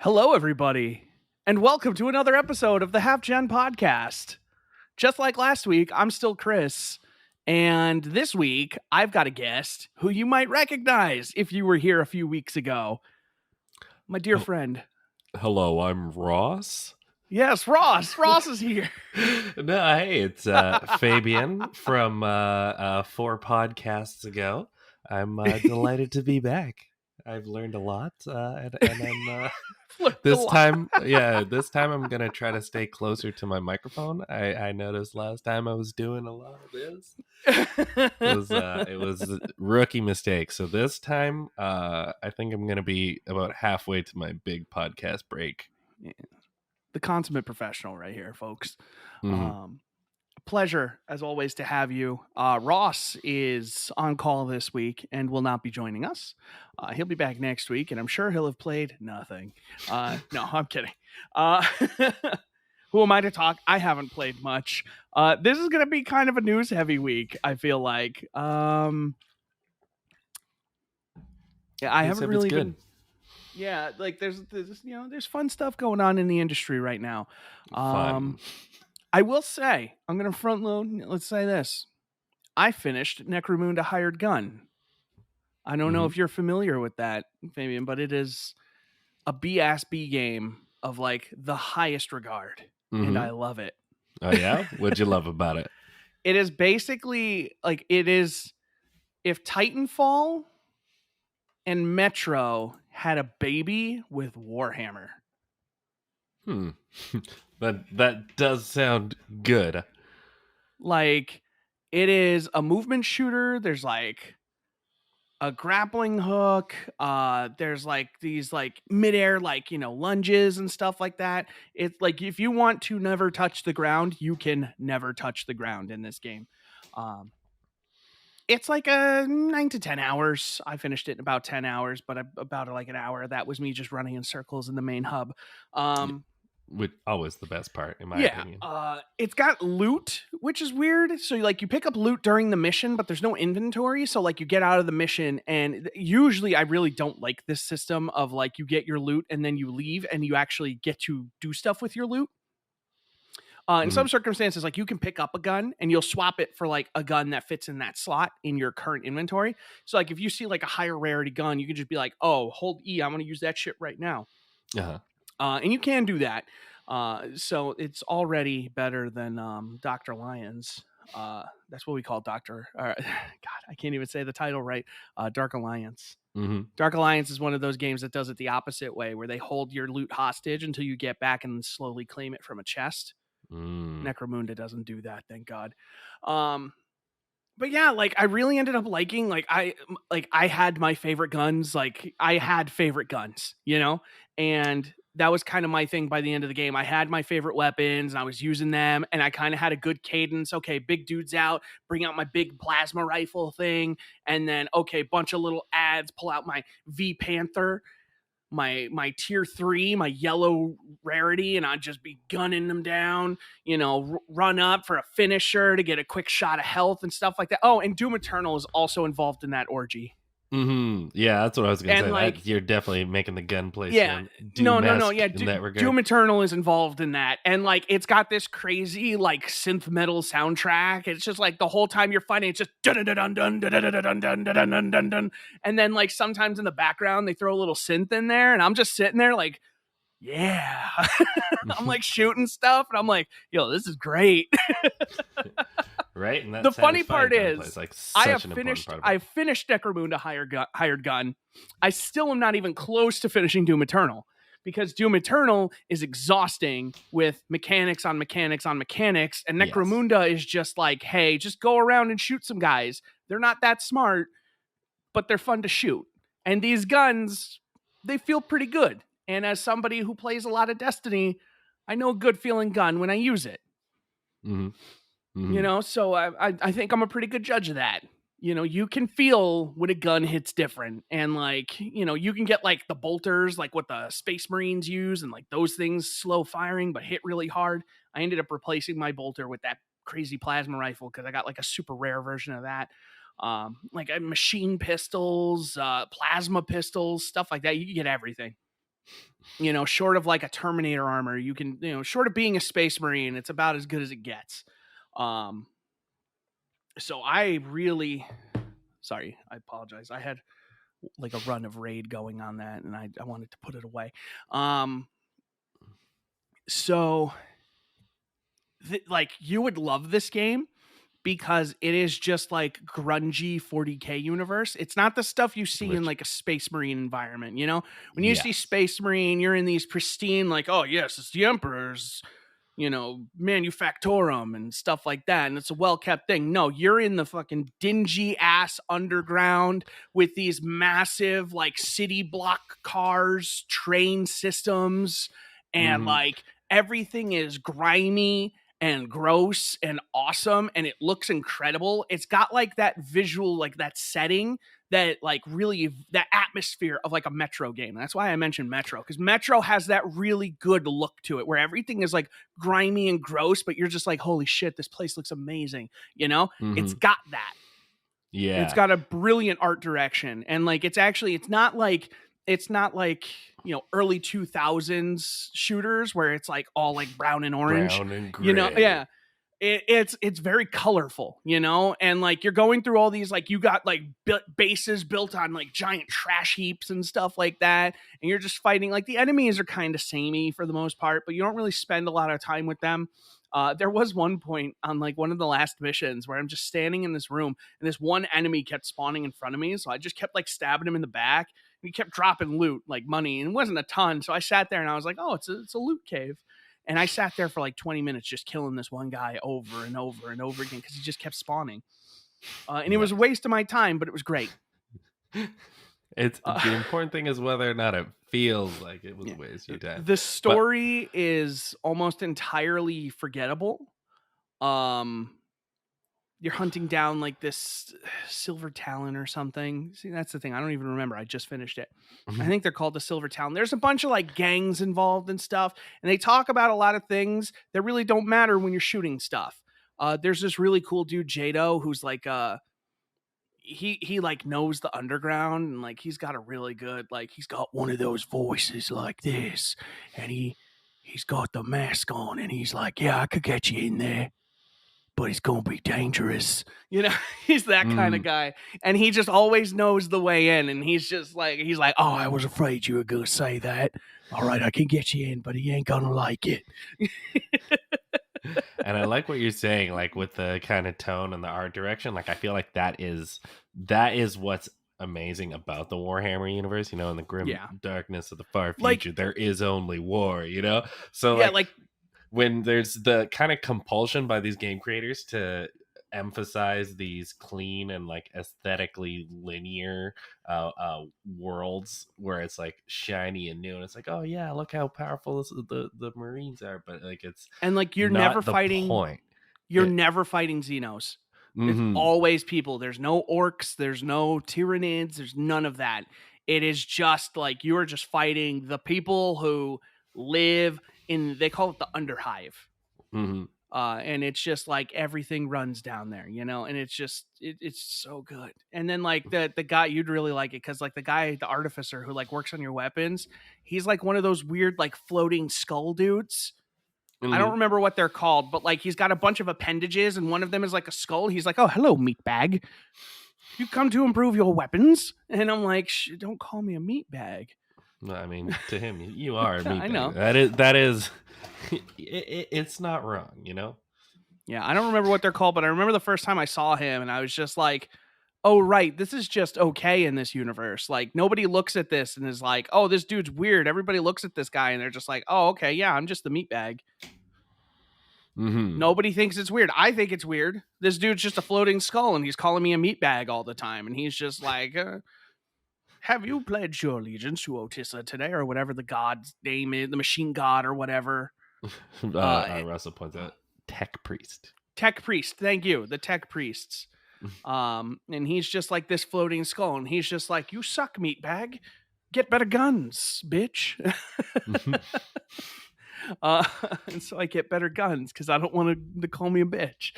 Hello, everybody, and welcome to another episode of the HalfGen podcast. Just like last week, I'm still Chris, and this week, I've got a guest who you might recognize if you were here a few weeks ago. My dear friend. Hello, I'm Ross. Yes, Ross. Ross is here. No, hey, it's Fabian from 4 podcasts ago. I'm delighted to be back. I've learned a lot, and I'm this time I'm gonna try to stay closer to my microphone. I noticed last time I was doing a lot of this. It was a rookie mistake. So this time, I think I'm gonna be about halfway to my big podcast break. Yeah. The consummate professional right here, folks. Mm-hmm. Pleasure, as always, to have you. Ross is on call this week and will not be joining us. He'll be back next week, and I'm sure he'll have played nothing. No, I'm kidding. Who am I to talk? I haven't played much. This is going to be kind of a news-heavy week, I feel like. Yeah, I haven't really been... Yeah, like there's fun stuff going on in the industry right now. Fun. I will say, I'm going to front load. Let's say this. I finished Necromunda Hired Gun. I don't know if you're familiar with that, Fabian, but it is a B-ass-B game of like the highest regard. And I love it. Oh, yeah? What'd you love about it? It is basically like if Titanfall and Metro had a baby with Warhammer. That does sound good. Like, it is a movement shooter. There's like a grappling hook. There's like these like midair lunges and stuff like that. It's like if you want to never touch the ground, you can never touch the ground in this game. It's like 9 to 10 hours. I finished it in about 10 hours, but about like an hour. That was me just running in circles in the main hub. Which always the best part, in my opinion. It's got loot, which is weird. So like you pick up loot during the mission, but there's no inventory. So like you get out of the mission, and usually I really don't like this system of like you get your loot and then you leave and you actually get to do stuff with your loot. In some circumstances, like you can pick up a gun and you'll swap it for like a gun that fits in that slot in your current inventory. So like if you see like a higher rarity gun, you can just be like, oh, hold E, I'm going to use that shit right now. And you can do that. So it's already better than Dr. Lions. That's what we call Dr. God, I can't even say the title right. Dark Alliance. Dark Alliance is one of those games that does it the opposite way, where they hold your loot hostage until you get back and slowly claim it from a chest. Necromunda doesn't do that, thank God. But yeah, like I really ended up liking, like I had my favorite guns, like I had favorite guns, and that was kind of my thing by the end of the game. I had my favorite weapons and I was using them, and I kind of had a good cadence. Okay, big dude's out, bring out my big plasma rifle thing, and then okay, bunch of little ads, pull out my V Panther, my tier 3, my yellow rarity, and I'd just be gunning them down, run up for a finisher to get a quick shot of health and stuff like that. Oh, and Doom Eternal is also involved in that orgy. Yeah, that's what I was going to say. Like, you're definitely making the gunplay. Yeah, no. Yeah, Doom Eternal is involved in that, and like it's got this crazy like synth metal soundtrack. It's just like the whole time you're fighting, it's just dun dun dun dun dun dun dun dun dun dun dun dun, and then like sometimes in the background they throw a little synth in there, and I'm just sitting there like, yeah, I'm like shooting stuff, and I'm like, yo, this is great. Right, and the funny part is, like, I finished Necromunda Hired Gun. I still am not even close to finishing Doom Eternal, because Doom Eternal is exhausting with mechanics on mechanics on mechanics, and Necromunda is just like, hey, just go around and shoot some guys. They're not that smart, but they're fun to shoot. And these guns, they feel pretty good. And as somebody who plays a lot of Destiny, I know a good feeling gun when I use it. So I think I'm a pretty good judge of that. You can feel when a gun hits different, and you can get like the bolters, like what the Space Marines use, and like those things slow firing but hit really hard. I ended up replacing my bolter with that crazy plasma rifle because I got like a super rare version of that. Like machine pistols, plasma pistols, stuff like that. You can get everything. Short of like a Terminator armor, you can, short of being a Space Marine, it's about as good as it gets. So I apologize. I had like a run of raid going on that, and I wanted to put it away. So like you would love this game because it is just like grungy 40K universe. It's not the stuff you see in like a Space Marine environment. When you see Space Marine, you're in these pristine, like, oh yes, it's the Emperor's, manufactorum and stuff like that, and it's a well-kept thing. No, you're in the fucking dingy ass underground with these massive like city block cars, train systems, and like everything is grimy and gross and awesome, and it looks incredible. It's got like that visual, like that setting, that like really that atmosphere of like a Metro game. And that's why I mentioned Metro, because Metro has that really good look to it where everything is like grimy and gross, but you're just like, holy shit, this place looks amazing. It's got that. Yeah, it's got a brilliant art direction, and like it's not like early 2000s shooters where it's like all like brown and orange, brown and gray. Yeah. It's very colorful, and like you're going through all these, like you got like bases built on like giant trash heaps and stuff like that, and you're just fighting. Like the enemies are kind of samey for the most part, but you don't really spend a lot of time with them. There was one point on like one of the last missions where I'm just standing in this room and this one enemy kept spawning in front of me, so I just kept like stabbing him in the back, and he kept dropping loot, like money, and it wasn't a ton, so I sat there and I was like, oh, it's a loot cave. And I sat there for like 20 minutes just killing this one guy over and over and over again because he just kept spawning. And it was a waste of my time, but it was great. It's the important thing is whether or not it feels like it was a waste of your time. The story is almost entirely forgettable. You're hunting down like this Silver Talon or something. See, that's the thing. I don't even remember. I just finished it. I think they're called the Silver Talon. There's a bunch of like gangs involved and stuff, and they talk about a lot of things that really don't matter when you're shooting stuff. There's this really cool dude, Jado, who's like he like knows the underground, and like he's got a really good, like he's got one of those voices like this, and he's got the mask on, and he's like, yeah, I could get you in there, but it's gonna be dangerous. He's that kind of guy, and he just always knows the way in, and he's like, oh, I was afraid you were gonna say that. All right, I can get you in, but he ain't gonna like it. And I like what you're saying, like with the kind of tone and the art direction. Like I feel like that is what's amazing about the Warhammer universe, in the grim darkness of the far future, there is only war, so like when there's the kind of compulsion by these game creators to emphasize these clean and like aesthetically linear worlds where it's like shiny and new, and it's like, oh yeah, look how powerful the Marines are, but like it's, and like you're never fighting point. You're never fighting Xenos. It's always people. There's no orcs, there's no Tyranids, there's none of that. It is just like you are just fighting the people who live in, they call it the Underhive. And it's just like everything runs down there, and it's just it's so good. And then like the guy, you'd really like it because like the guy, the artificer who like works on your weapons, he's like one of those weird like floating skull dudes. I don't remember what they're called, but like he's got a bunch of appendages, and one of them is like a skull. He's like, oh, hello, meatbag. You come to improve your weapons? And I'm like, don't call me a meatbag. No, I mean, to him, you are a meatbag. I know. That is it's not wrong, Yeah, I don't remember what they're called, but I remember the first time I saw him, and I was just like, oh, right, this is just okay in this universe. Like, nobody looks at this and is like, oh, this dude's weird. Everybody looks at this guy, and they're just like, oh, okay, yeah, I'm just the meatbag. Nobody thinks it's weird. I think it's weird. This dude's just a floating skull, and he's calling me a meatbag all the time, and he's just like... Have you pledged your allegiance to Otissa today, or whatever the god's name is, the machine god or whatever? Russell points out tech priest. Tech priest, thank you, the tech priests. And he's just like this floating skull, and he's just like, you suck, meatbag. Get better guns, bitch. And so I get better guns because I don't want to call me a bitch.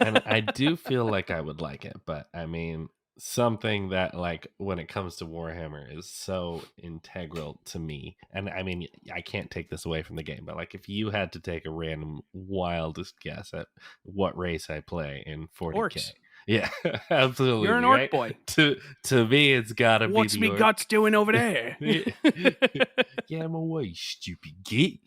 And I do feel like I would like it, but I mean, something that, like, when it comes to Warhammer is so integral to me. And I mean, I can't take this away from the game, but like, if you had to take a random wildest guess at what race I play in 40K. Orcs. Yeah, absolutely. You're an orc boy. To me, it's gotta be. What's me orc. guts doing over there? Get him away, stupid git.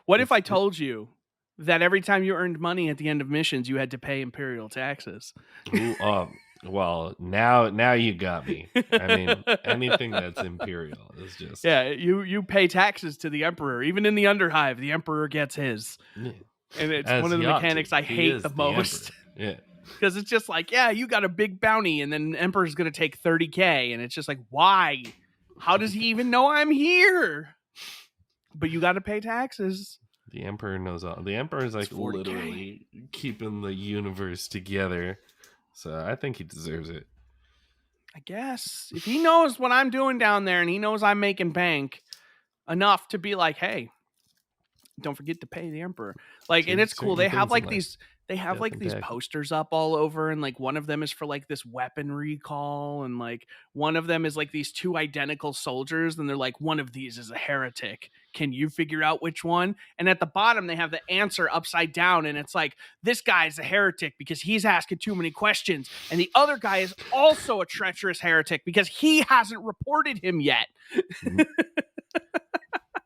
What if I told you that every time you earned money at the end of missions, you had to pay imperial taxes? Ooh, well, now you got me. I mean, anything that's imperial is just you pay taxes to the emperor. Even in the Underhive, the emperor gets his. Yeah. And it's one of the mechanics I hate the most. Yeah. Because it's just like, yeah, you got a big bounty, and then the emperor's going to take 30K. And it's just like, why? How does he even know I'm here? But you got to pay taxes. The emperor knows all. The emperor is like literally keeping the universe together. So I think he deserves it. I guess. If he knows what I'm doing down there, and he knows I'm making bank enough to be like, hey, don't forget to pay the emperor. Like, and it's cool. They have like these posters up all over, and like one of them is for like this weapon recall, and like one of them is like these two identical soldiers, and they're like, one of these is a heretic. Can you figure out which one? And at the bottom they have the answer upside down, and it's like, this guy is a heretic because he's asking too many questions, and the other guy is also a treacherous heretic because he hasn't reported him yet.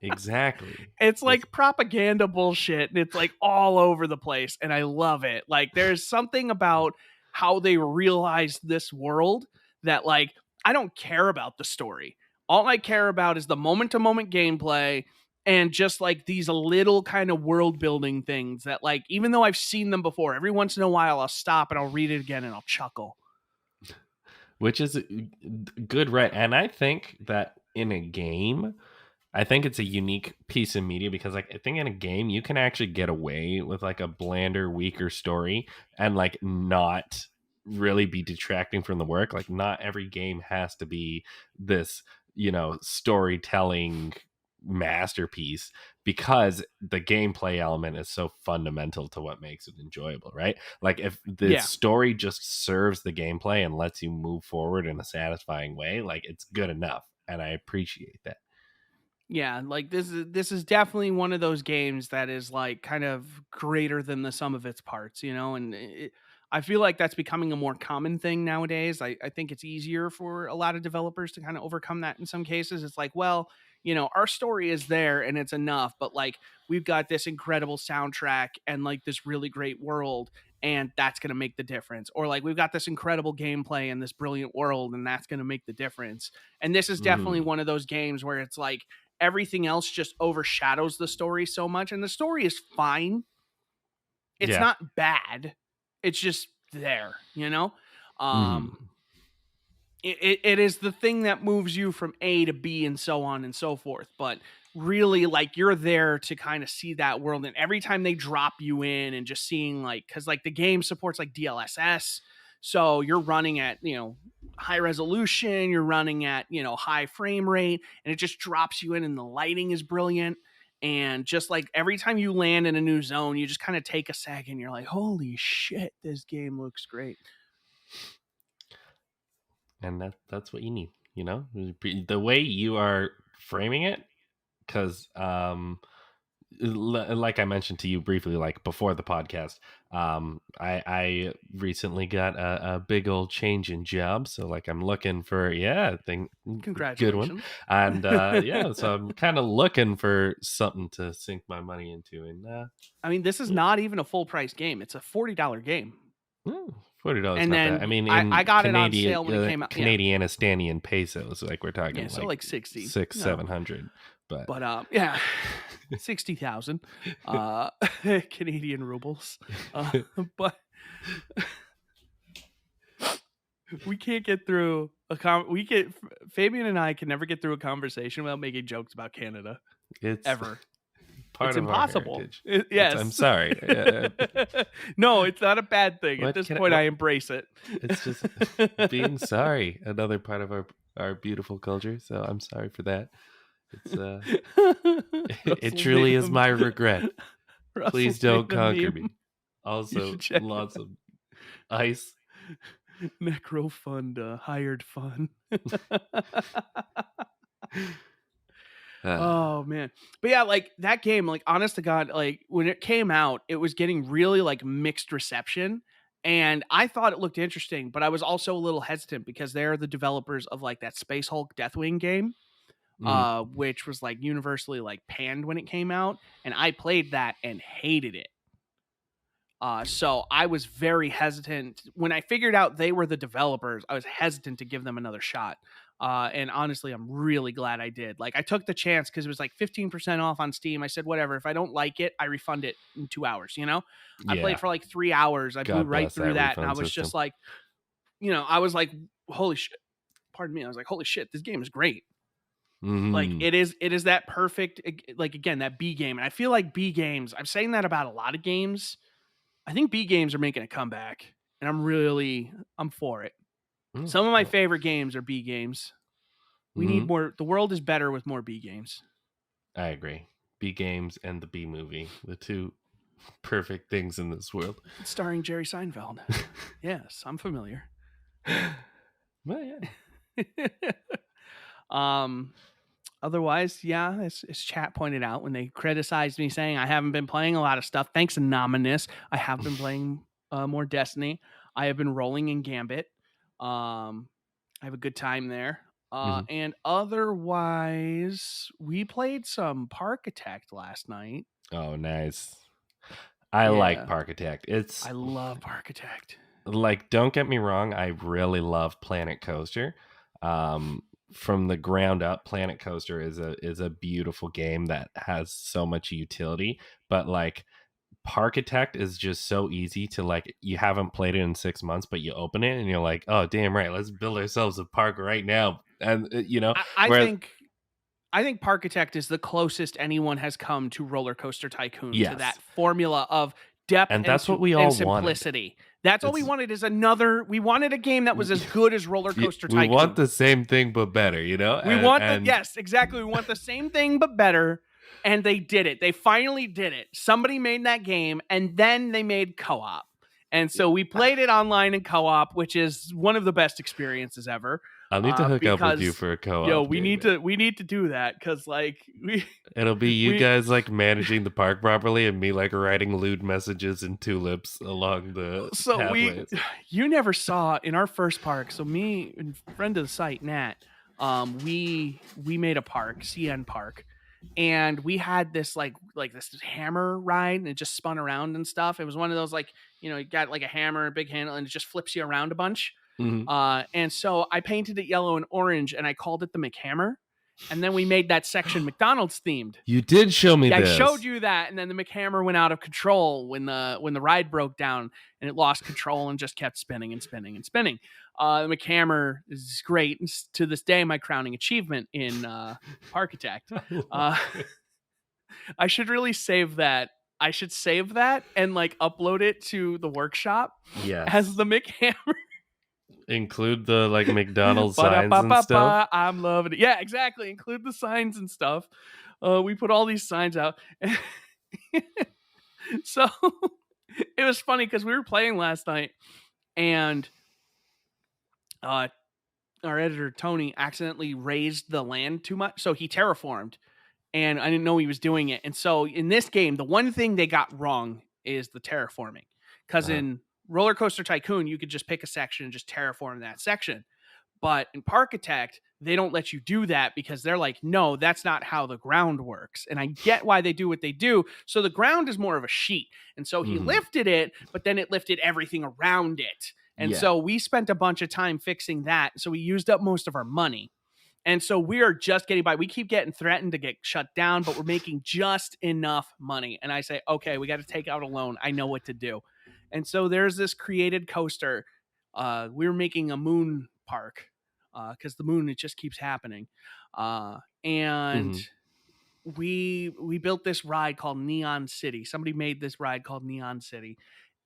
Exactly. It's like propaganda bullshit, and it's like all over the place, and I love it. Like, there's something about how they realize this world that, like, I don't care about the story. All I care about is the moment-to-moment gameplay and just like these little kind of world building things that, like, even though I've seen them before, every once in a while I'll stop and I'll read it again and I'll chuckle. Which is good, right? And I think that in a game, I think it's a unique piece of media because, like, I think in a game you can actually get away with like a blander, weaker story and like not really be detracting from the work. Like, not every game has to be this, storytelling masterpiece because the gameplay element is so fundamental to what makes it enjoyable, right? Like, if the story just serves the gameplay and lets you move forward in a satisfying way, like, it's good enough, and I appreciate that. Yeah, like this is definitely one of those games that is like kind of greater than the sum of its parts, and I feel like that's becoming a more common thing nowadays. I think it's easier for a lot of developers to kind of overcome that in some cases. It's like, well, our story is there and it's enough, but like we've got this incredible soundtrack and like this really great world, and that's going to make the difference. Or like we've got this incredible gameplay and this brilliant world, and that's going to make the difference. And this is definitely one of those games where it's like everything else just overshadows the story so much, and the story is fine. It's not bad. It's just there, It is the thing that moves you from A to B and so on and so forth. But really, like, you're there to kind of see that world. And every time they drop you in and just seeing, like, because like the game supports like DLSS, so you're running at, high resolution, you're running at, high frame rate, and it just drops you in, and the lighting is brilliant. And just like every time you land in a new zone, you just kind of take a second. You're like, holy shit, this game looks great. And that's what you need, the way you are framing it. Because like I mentioned to you briefly, like before the podcast, I recently got a big old change in job, so like I'm looking for congratulations, good one, and so I'm kind of looking for something to sink my money into. And I mean, this is not even a full price game; it's a $40 game. $40, and not then bad. I mean, I got it on sale when it came out. Canadian Estonian pesos, like we're talking, so like 60, 700. But 60,000 Canadian rubles. But we can't get through we get Fabian and I can never get through a conversation without making jokes about Canada. It's Ever. part It's of our impossible. heritage. I'm Yes. sorry. No, it's not a bad thing. At What this can point, I embrace it. It's just being sorry. Another part of our beautiful culture. So I'm sorry for that. It's it Russell truly made is my regret. Please Russell's don't made a conquer meme. me. You Also, should check it lots out. of ice. Necrofunda, hired fun. Uh, Oh man. But yeah, like that game, like honest to God, like when it came out, it was getting really like mixed reception. And I thought it looked interesting, but I was also a little hesitant because they're the developers of like that Space Hulk Deathwing game, mm, which was like universally like panned when it came out. And I played that and hated it. So I was very hesitant when I figured out they were the developers. I was hesitant to give them another shot. And honestly, I'm really glad I did. Like I took the chance because it was like 15% off on Steam. I said, whatever, if I don't like it, I refund it in 2 hours, I yeah. played for like 3 hours. I blew God right bless through that. And I refund was system. just like, I was like, holy shit. Pardon me. I was like, holy shit, this game is great. Like Mhm. it is that perfect, like again, that B game. And I feel like B games, I'm saying that about a lot of games. I think B games are making a comeback, and I'm for it. Mm, Some of my well, favorite games are B games. We need mhm. more. The world is better with more B games. I agree. B games and the B movie, the two perfect things in this world. It's starring Jerry Seinfeld. Yes, I'm familiar. Well, yeah. um, Otherwise, yeah, as chat pointed out when they criticized me saying I haven't been playing a lot of stuff. Thanks, Anonymous. I have been playing more Destiny. I have been rolling in Gambit. I have a good time there. Mhm. And otherwise, we played some Parkitect last night. Oh, nice. I like Yeah, Parkitect. It's I love Parkitect. like, don't get me wrong, I really love Planet Coaster. From the ground up, Planet Coaster is a beautiful game that has so much utility, but like Parkitect is just so easy to like. You haven't played it in 6 months, but you open it and you're like, oh damn right, let's build ourselves a park right now. And I whereas think Parkitect is the closest anyone has come to Roller Coaster Tycoon, to that yes, formula of depth and that's what we and all wanted. simplicity. That's all we It's wanted, is we wanted a game that was as good as Roller Coaster we want Tycoon. the same thing but better, We want yes, exactly. We want the same thing but better. And they did it. They finally did it. Somebody made that game, and then they made co-op. And so we played it online in co-op, which is one of the best experiences ever. I'll need to hook up with you Because for a co-op. we game, need to do that, because like It'll be you we guys like managing the park properly, and me like writing lewd messages and tulips along the pathways. You never saw in our first park. So me and friend of the site, Nat, we made a park, CN Park, and we had this like this hammer ride, and it just spun around and stuff. It was one of those like, you got like a hammer, a big handle, and it just flips you around a bunch. Mhm. And so I painted it yellow and orange, and I called it the McHammer. And then we made that section McDonald's themed. You did show me I this. showed you that, and then the McHammer went out of control when the ride broke down, and it lost control and just kept spinning and spinning and spinning. The McHammer is great. And to this day, my crowning achievement in Parkitect. I should really save that. I should save that and like upload it to the workshop as the McHammer. Include the like McDonald's signs and stuff. I'm loving it. Yeah, exactly. Include the signs and stuff. We put all these signs out. So it was funny because we were playing last night, and our editor Tony accidentally raised the land too much, so he terraformed, and I didn't know he was doing it. And so in this game, the one thing they got wrong is the terraforming, because in Roller Coaster Tycoon, you could just pick a section and just terraform that section. But in Parkitect, they don't let you do that, because they're like, no, that's not how the ground works. And I get why they do what they do. So the ground is more of a sheet. And so he lifted it, but then it lifted everything around it. And so we spent a bunch of time fixing that. So we used up most of our money. And so we are just getting by. We keep getting threatened to get shut down, but we're making just enough money. And I say, okay, we got to take out a loan. I know what to do. And so there's this created coaster. We were making a moon park. because the moon, it just keeps happening. And Mhm. we built this ride called Neon City. Somebody made this ride called Neon City,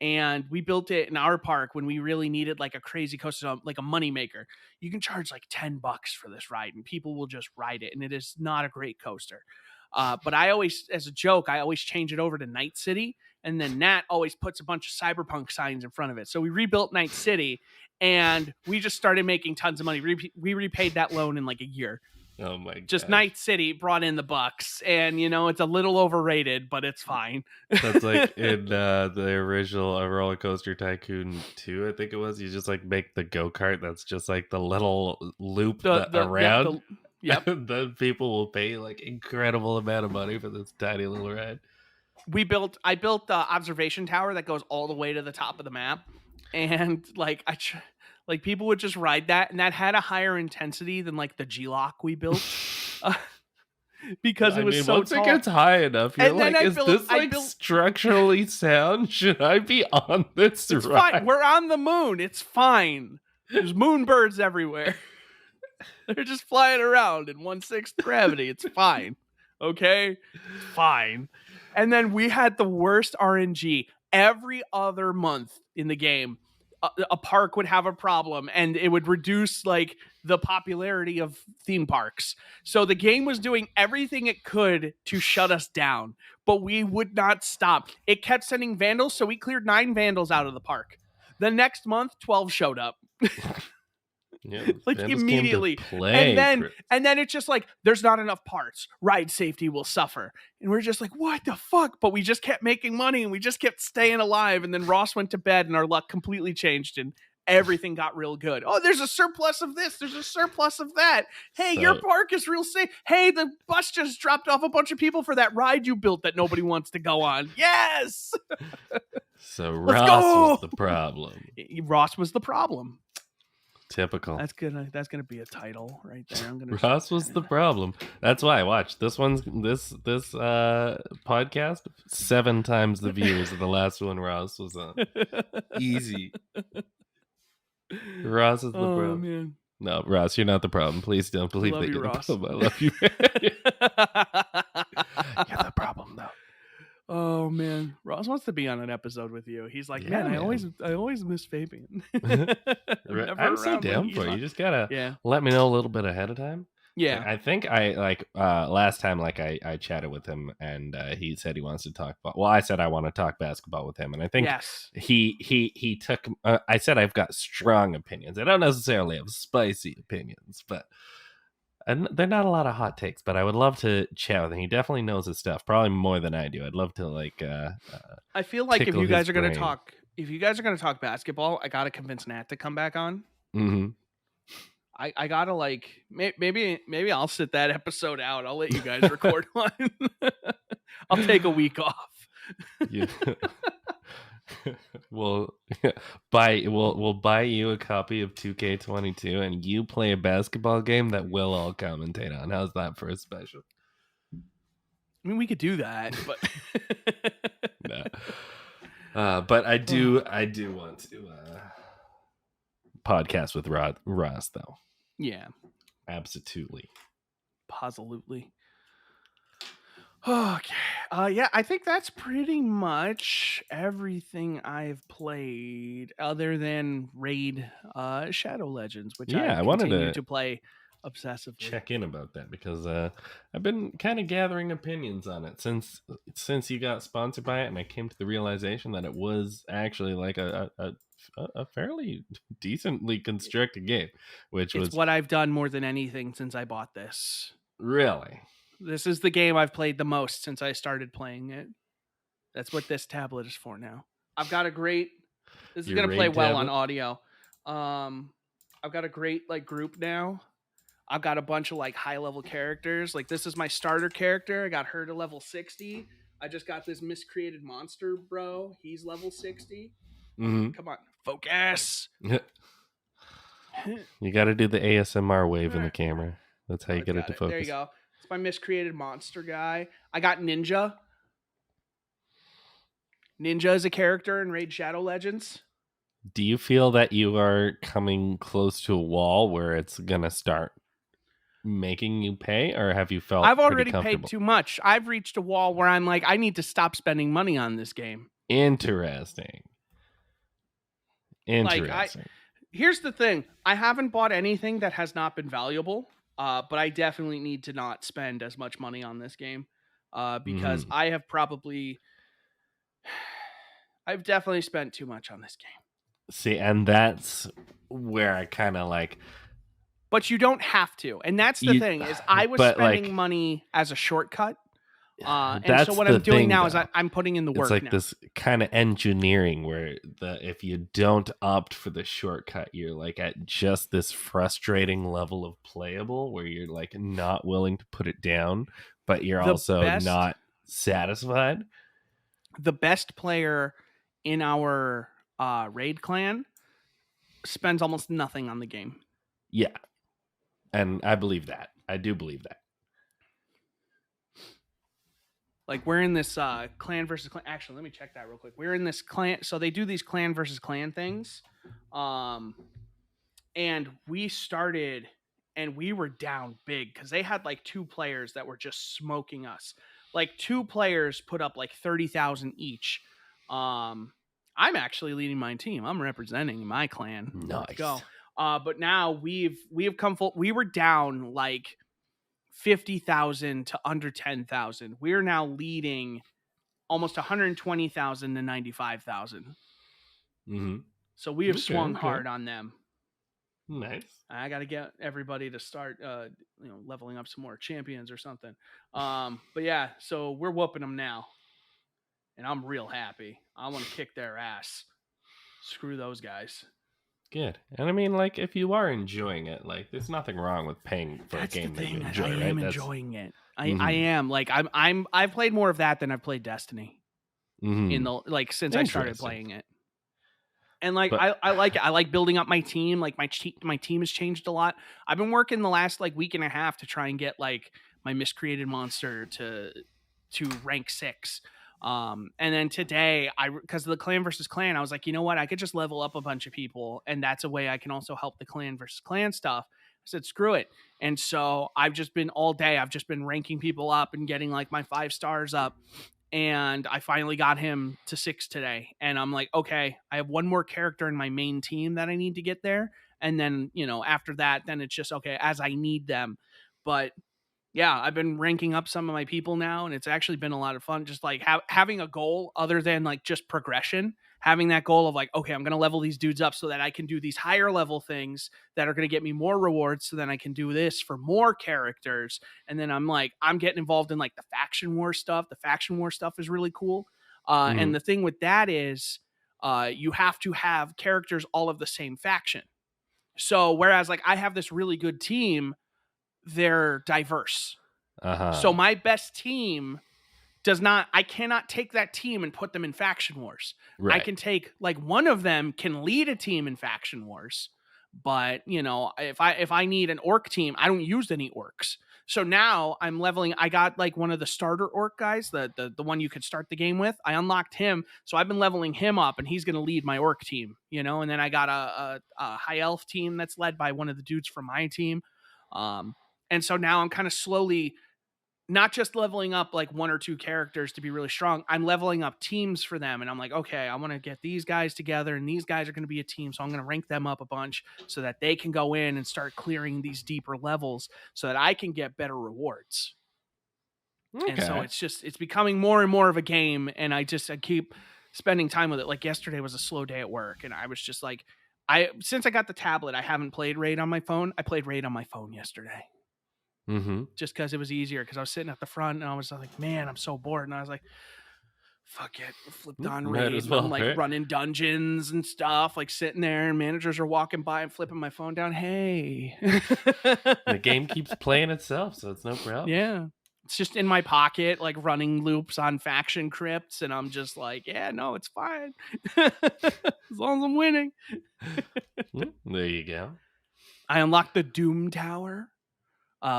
and we built it in our park when we really needed like a crazy coaster, like a moneymaker. You can charge like $10 for this ride, and people will just ride it, and it is not a great coaster. But I always, as a joke, I always change it over to Night City, and then Nat always puts a bunch of cyberpunk signs in front of it. So we rebuilt Night City, and we just started making tons of money. We repaid that loan in like a year. Oh my Just gosh. Night City brought in the bucks, and it's a little overrated, but it's fine. That's like in the original Roller Coaster Tycoon 2, I think it was. You just like make the go-kart that's just like the little loop around. Yep. Then people will pay like incredible amount of money for this tiny little ride. I built the observation tower that goes all the way to the top of the map, and like people would just ride that, and that had a higher intensity than like the G-Lock we built. Because it was so once tall. It gets high enough, you're And like, then is this structurally sound? Should I be on this It's ride? fine. We're on the moon. It's fine. There's moon birds everywhere. They're just flying around in 1/6 gravity. It's fine. Okay? Fine. And then we had the worst RNG. Every other month in the game, a park would have a problem, and it would reduce like the popularity of theme parks. So the game was doing everything it could to shut us down, but we would not stop. It kept sending vandals, so we cleared 9 vandals out of the park. The next month, 12 showed up. Yeah, like immediately. Play, and then it's just like, there's not enough parts. Ride safety will suffer. And we're just like, what the fuck? But we just kept making money, and we just kept staying alive. And then Ross went to bed, and our luck completely changed, and everything got real good. Oh, there's a surplus of this. There's a surplus of that. Hey, your park is real safe. Hey, the bus just dropped off a bunch of people for that ride you built that nobody wants to go on. Yes. So Ross was the problem. Ross was the problem. Typical. That's gonna be a title right there. Ross was the problem. That's why I watched this podcast 7 times the viewers of the last one Ross was on. Easy. Ross is the problem. Man. No, Ross, you're not the problem. Please don't believe that you're the problem. I love you. You're the problem, though. Oh man, Ross wants to be on an episode with you. He's like, man, I always miss Fabian. I'm so down for it. You just gotta let me know a little bit ahead of time. Yeah, I think last time I chatted with him, and he said he wants to talk about. Well, I said I want to talk basketball with him, and I think he took. I said I've got strong opinions. I don't necessarily have spicy opinions, but. And they're not a lot of hot takes, but I would love to chat with him. He definitely knows his stuff, probably more than I do. I'd love to I feel like if you guys are going to talk basketball, I got to convince Nat to come back on. Mm-hmm. I gotta maybe I'll sit that episode out. I'll let you guys record one. I'll take a week off. Yeah. We'll buy you a copy of 2K22, and you play a basketball game that we'll all commentate on. How's that for a special? I mean, we could do that, but but I do want to podcast with Ross though. Yeah, absolutely, positively. Okay. Yeah, I think that's pretty much everything I've played, other than Raid Shadow Legends, which I wanted to play obsessively. Check in about that, because I've been kind of gathering opinions on it since you got sponsored by it, and I came to the realization that it was actually like a fairly decently constructed game, which was what I've done more than anything since I bought this. Really? This is the game I've played the most since I started playing it. That's what this tablet is for now. I've got a great... This is going to play well on audio. I've got a great group now. I've got a bunch of high-level characters. This is my starter character. I got her to level 60. I just got this miscreated monster, bro. He's level 60. Mm-hmm. Come on. Focus! You got to do the ASMR wave in the camera. That's how you get it to focus. There you go. It's my miscreated monster guy. I got Ninja. Ninja is a character in Raid Shadow Legends. Do you feel that you are coming close to a wall where it's gonna start making you pay, or have you felt I've pretty already paid comfortable? too much. I've reached a wall where I'm like, I need to stop spending money on this game. Interesting. Like Interesting. here's the thing. I haven't bought anything that has not been valuable. But I definitely need to not spend as much money on this game. Because Mhm. I've definitely spent too much on this game. See, and that's where I kind of like But you don't have to. And that's the you, thing is I was but spending like money as a shortcut. And so that's what the I'm doing thing now is though. I'm putting in the It's work like now. this kind of engineering where if you don't opt for the shortcut, you're like at just this frustrating level of playable where you're like not willing to put it down, but you're The also best not satisfied. the best player in our raid clan spends almost nothing on the game. Yeah. And I believe that. I do believe that. Like we're in this clan versus clan. Actually, let me check that real quick. We're in this clan. So they do these clan versus clan things. And we started and we were down big because they had like 2 players that were just smoking us. Like 2 players put up like 30,000 each. I'm actually leading my team. I'm representing my clan. Nice. Let's go. But now we've come full. We were down like 50,000 to under 10,000. We're now leading almost 120,000 to 95,000. Mm-hmm. So we have swung hard on them. Nice. I got to get everybody to start, leveling up some more champions or something. But yeah, so we're whooping them now, and I'm real happy. I want to kick their ass. Screw those guys. Good. And I mean, like, if you are enjoying it, like, there's nothing wrong with paying for That's a game the thing. that you enjoy, I right? am enjoying it. I am like I've played more of that than I've played Destiny in the since I started playing it. And like But, I like it. I like building up my team. Like my team has changed a lot. I've been working the last like week and a half to try and get like my miscreated monster to rank 6. And then today because of the clan versus clan, I was like, you know what? I could just level up a bunch of people, and that's a way I can also help the clan versus clan stuff. I said, screw it. And so I've just been all day. I've just been ranking people up and getting like my 5 stars up. And I finally got him to 6 today. And I'm like, okay, I have one more character in my main team that I need to get there. And then, after that, then it's just okay as I need them. But yeah, I've been ranking up some of my people now, and it's actually been a lot of fun. Just like having a goal other than like just progression, having that goal of like, okay, I'm going to level these dudes up so that I can do these higher level things that are going to get me more rewards. So then I can do this for more characters. And then I'm getting involved in like the faction war stuff. The faction war stuff is really cool. And the thing with that is, you have to have characters all of the same faction. So whereas like I have this really good team, they're diverse. So my best team I cannot take that team and put them in faction wars. Right. I can take like one of them can lead a team in faction wars, but if I need an orc team, I don't use any orcs. So now I'm leveling. I got like one of the starter orc guys, the one you could start the game with. I unlocked him, so I've been leveling him up, and he's going to lead my orc team. And then I got a high elf team that's led by one of the dudes from my team. And so now I'm kind of slowly not just leveling up like 1 or 2 characters to be really strong. I'm leveling up teams for them. And I'm like, okay, I want to get these guys together, and these guys are going to be a team. So I'm going to rank them up a bunch so that they can go in and start clearing these deeper levels so that I can get better rewards. Okay. And so it's becoming more and more of a game. And I keep spending time with it. Like yesterday was a slow day at work, and I was just like, since I got the tablet, I haven't played Raid on my phone. I played Raid on my phone yesterday. Just because it was easier, because I was sitting at the front and I was like, man, I'm so bored. And I was like, fuck it, flipped on Raid. I'm like running dungeons and stuff, like sitting there, and managers are walking by and flipping my phone down. Hey. The game keeps playing itself, so it's no problem. Yeah. It's just in my pocket, like running loops on faction crypts, and I'm just like, yeah, no, it's fine. As long as I'm winning. There you go. I unlocked the Doom Tower,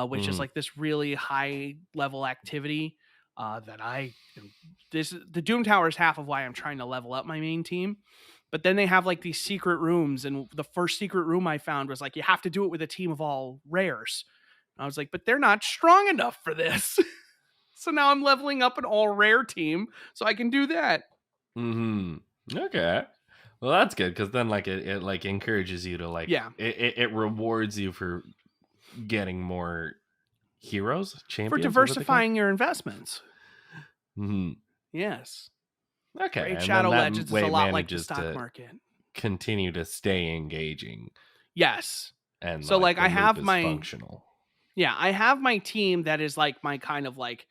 which is like this really high level activity that the Doom Tower is half of why I'm trying to level up my main team. But then they have like these secret rooms, and the first secret room I found was like, you have to do it with a team of all rares. And I was like, but they're not strong enough for this. So now I'm leveling up an all rare team so I can do that. Okay. Well, that's good, because then like it like encourages you to like it rewards you for getting more heroes, champions, for diversifying your investments. Yes. Okay. Raid And Shadow then that Legends is way a lot like the manages stock to market. continue to stay engaging. Yes. And so like the I have loop is my functional. Yeah, I have my team that is like my kind of like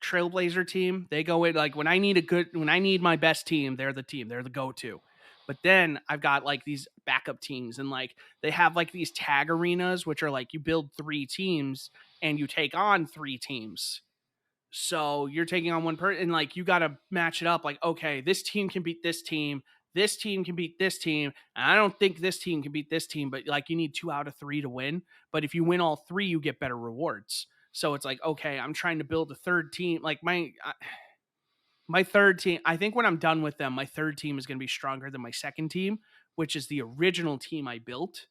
trailblazer team. They go in like when I need my best team, they're the go-to. But then I've got like these backup teams, and like they have like these tag arenas, which are like you build 3 teams and you take on 3 teams. So you're taking on one person, and like you got to match it up. Like, okay, this team can beat this team. This team can beat this team. And I don't think this team can beat this team, but like you need 2 out of 3 to win. But if you win all 3, you get better rewards. So it's like, okay, I'm trying to build a third team. Like my third team, I think when I'm done with them, my third team is going to be stronger than my second team, which is the original team I built.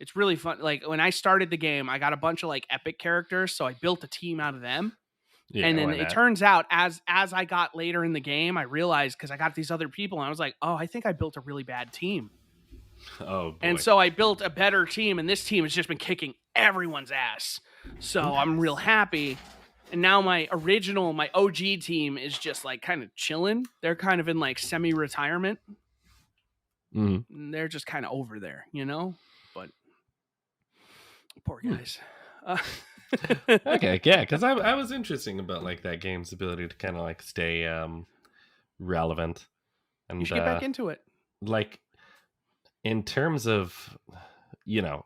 It's really fun. Like when I started the game, I got a bunch of like epic characters, so I built a team out of them. Yeah, and then it turns out as I got later in the game, I realized, because I got these other people, and I was like, oh, I think I built a really bad team. Oh boy. And so I built a better team, and this team has just been kicking everyone's ass. So I'm real happy. And now my OG team is just like kind of chilling. They're kind of in like semi-retirement. They're just kind of over there, you know? But poor guys. Okay, yeah, because I was interesting about like that game's ability to kind of like stay relevant. And you should get back into it. Like in terms of,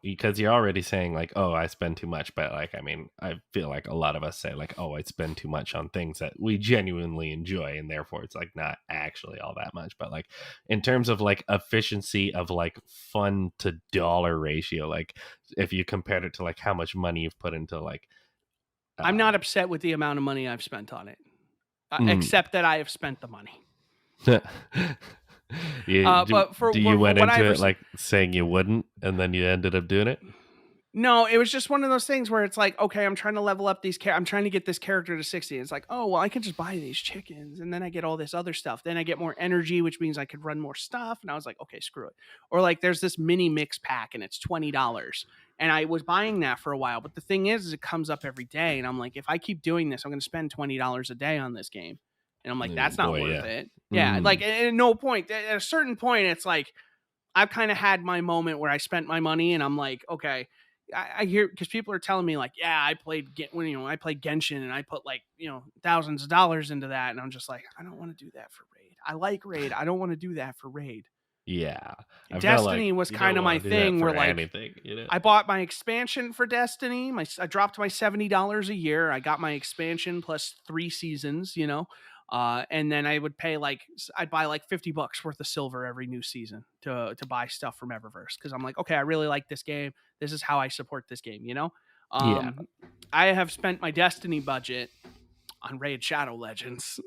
because you're already saying like, oh, I spend too much, but like, I mean, I feel like a lot of us say like, oh, I spend too much on things that we genuinely enjoy, and therefore it's like not actually all that much. But like in terms of like efficiency of like fun to dollar ratio, like if you compared it to like how much money you've put into like, I'm not upset with the amount of money I've spent on it, except that I have spent the money. You went into it like saying you wouldn't, and then you ended up doing it? No, it was just one of those things where it's like, okay, I'm trying to level up these I'm trying to get this character to 60. It's like, oh, well, I can just buy these chickens, and then I get all this other stuff. Then I get more energy, which means I could run more stuff. And I was like, okay, screw it. Or like there's this mini mix pack, and it's $20. And I was buying that for a while. But the thing is it comes up every day. And I'm like, if I keep doing this, I'm going to spend $20 a day on this game. And I'm like, that's not worth it. Yeah. Like at no point, at a certain point, it's like, I've kind of had my moment where I spent my money, and I'm like, okay, I hear, because people are telling me like, yeah, I played Genshin, and I put like, thousands of dollars into that. And I'm just like, I don't want to do that for Raid. I like Raid. I don't want to do that for Raid. Yeah. Destiny was kind of my thing where like anything, I bought my expansion for Destiny. I dropped my $70 a year. I got my expansion plus 3 seasons, and then I would pay I'd buy like $50 worth of silver every new season to buy stuff from Eververse, because I'm like, okay, I really like this game. This is how I support this game, Yeah. I have spent my Destiny budget on Raid Shadow Legends.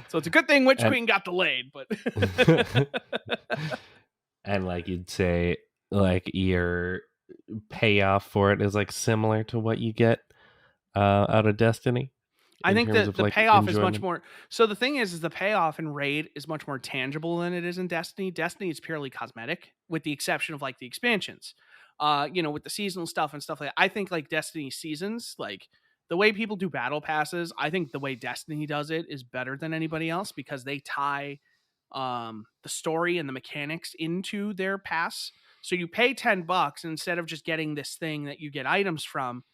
So it's a good thing Witch Queen got delayed, but and like you'd say like your payoff for it is like similar to what you get out of Destiny. I think that the payoff is much more. So the thing is the payoff in Raid is much more tangible than it is in Destiny. Destiny is purely cosmetic, with the exception of like the expansions. With the seasonal stuff and stuff like that. I think like Destiny seasons, like the way people do battle passes, I think the way Destiny does it is better than anybody else, because they tie the story and the mechanics into their pass. So you pay $10, and instead of just getting this thing that you get items from,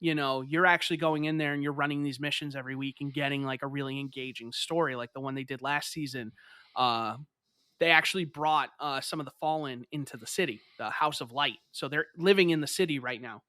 you're actually going in there and you're running these missions every week and getting like a really engaging story, like the one they did last season. They actually brought some of the Fallen into the city, the House of Light. So they're living in the city right now.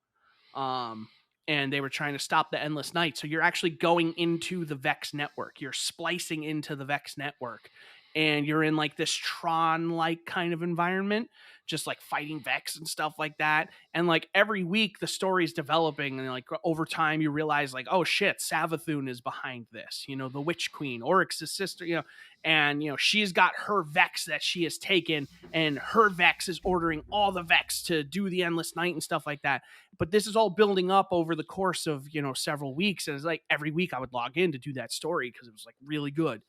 And they were trying to stop the Endless Night. So you're actually going into the Vex network. You're splicing into the Vex network. and you're in like this Tron like kind of environment, just like fighting Vex and stuff like that. And like every week the story's developing, and like over time you realize like, oh shit, Savathun is behind this, the Witch Queen, Oryx's sister, and she's got her Vex that she has taken, and her Vex is ordering all the Vex to do the Endless Night and stuff like that. But this is all building up over the course of several weeks, and it's like every week I would log in to do that story because it was like really good.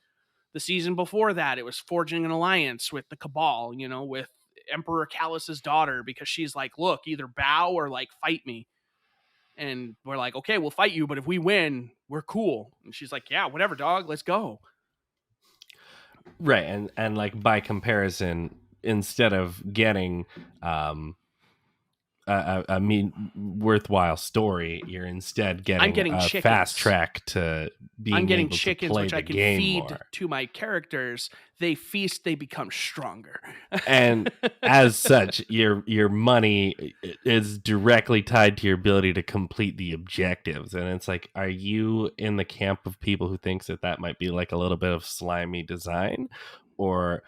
The season before that, it was forging an alliance with the Cabal, with Emperor Callus's daughter, because she's like, look, either bow or like fight me. And we're like, okay, we'll fight you, but if we win, we're cool. And she's like, yeah, whatever, dog, let's go. Right, and like by comparison, instead of getting a worthwhile story, you're instead getting a chickens. fast track to being I'm getting able chickens, to play which the I can game feed more. to my characters. They feast, they become stronger. And as such, your money is directly tied to your ability to complete the objectives. And it's like, are you in the camp of people who thinks that might be like a little bit of slimy design? Or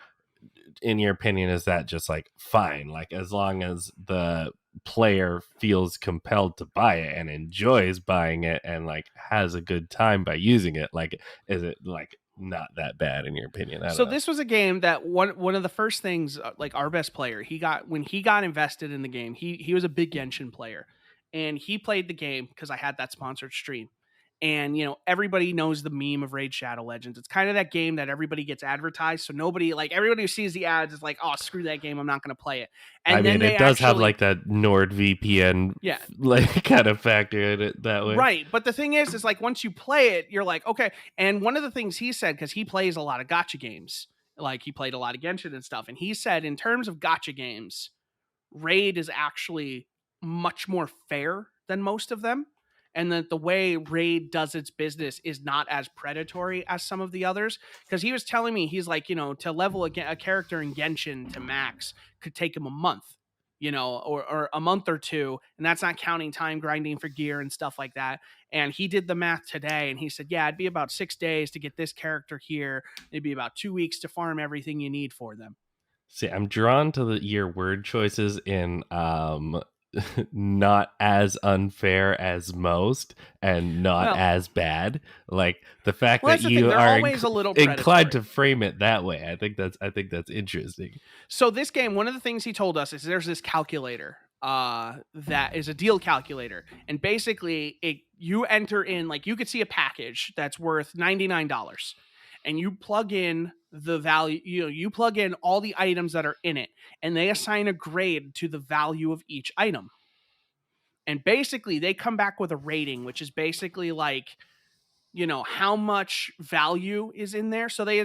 in your opinion, is that just like fine? Like, as long as the player feels compelled to buy it and enjoys buying it and like has a good time by using it, like, is it like not that bad in your opinion? So this was a game that one of the first things, like our best player, when he got invested in the game, he was a big Genshin player, and he played the game because I had that sponsored stream. And everybody knows the meme of Raid Shadow Legends. It's kind of that game that everybody gets advertised, so everybody who sees the ads is like, oh, screw that game, I'm not going to play it. And I mean, it does have like that NordVPN like kind of factor in it that way, right? But the thing is like once you play it, you're like, okay. And one of the things he said, because he plays a lot of gacha games, like he played a lot of Genshin and stuff, and he said in terms of gacha games, Raid is actually much more fair than most of them, and that the way Raid does its business is not as predatory as some of the others. Because he was telling me, he's like, to level a character in Genshin to max could take him a month, or a month or two, and that's not counting time grinding for gear and stuff like that. And he did the math today, and he said, yeah, it'd be about 6 days to get this character here. It'd be about 2 weeks to farm everything you need for them. See, I'm drawn to your word choices in not as unfair as most and not as bad. Like the fact that you are inclined to frame it that way. I think that's interesting. So this game, one of the things he told us is there's this calculator that is a deal calculator, and basically you enter in, like, you could see a package that's worth $99, and you plug in the value, you plug in all the items that are in it, and they assign a grade to the value of each item. And basically they come back with a rating, which is basically like, how much value is in there. So they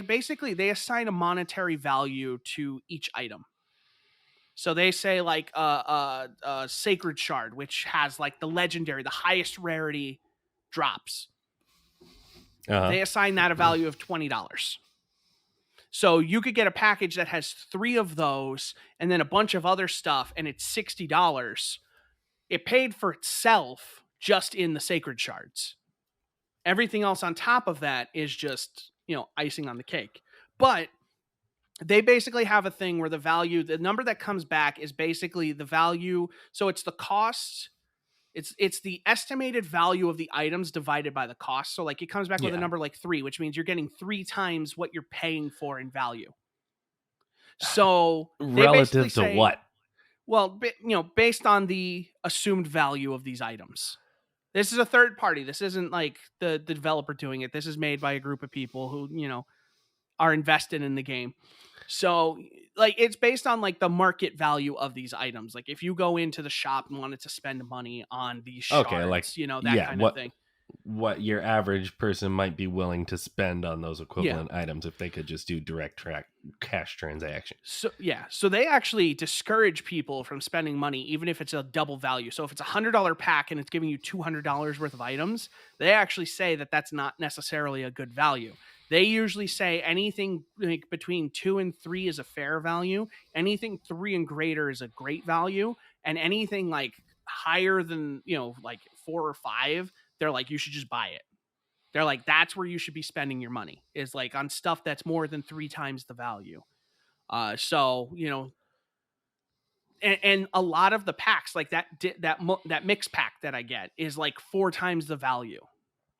assign a monetary value to each item. So they say like a sacred shard, which has like the legendary, the highest rarity drops. They assign that a value of $20. So you could get a package that has 3 of those and then a bunch of other stuff, and it's $60. It paid for itself just in the sacred shards. Everything else on top of that is just, icing on the cake. But they basically have a thing where the number that comes back is basically the value. So it's the cost. It's the estimated value of the items divided by the cost. So like it comes back with a number like 3, which means you're getting 3 times what you're paying for in value. So relative to what? Well, based on the assumed value of these items. This is a third party. This isn't like the developer doing it. This is made by a group of people who, are invested in the game. So like it's based on like the market value of these items. Like if you go into the shop and wanted to spend money on these shards, that kind of thing. What your average person might be willing to spend on those equivalent items if they could just do direct cash transactions. So they actually discourage people from spending money, even if it's a double value. So if it's $100 pack and it's giving you $200 worth of items, they actually say that that's not necessarily a good value. They usually say anything like between 2 and 3 is a fair value. Anything 3 and greater is a great value. And anything like higher than, like 4 or 5, they're like, you should just buy it. They're like, that's where you should be spending your money, is like on stuff that's more than 3 times the value. So, and a lot of the packs like that mix pack that I get is like 4 times the value.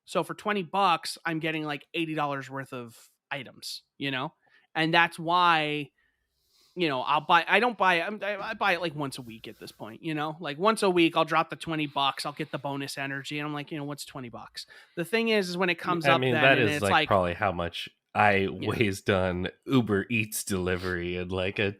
So for $20, I'm getting like $80 worth of items, and that's why, I don't buy it. I buy it like once a week at this point, like once a week, I'll drop the $20. I'll get the bonus energy. And I'm like, what's $20? The thing is when it comes I up mean, then that and is it's like like, probably how much I yeah, waste on Uber Eats delivery in like a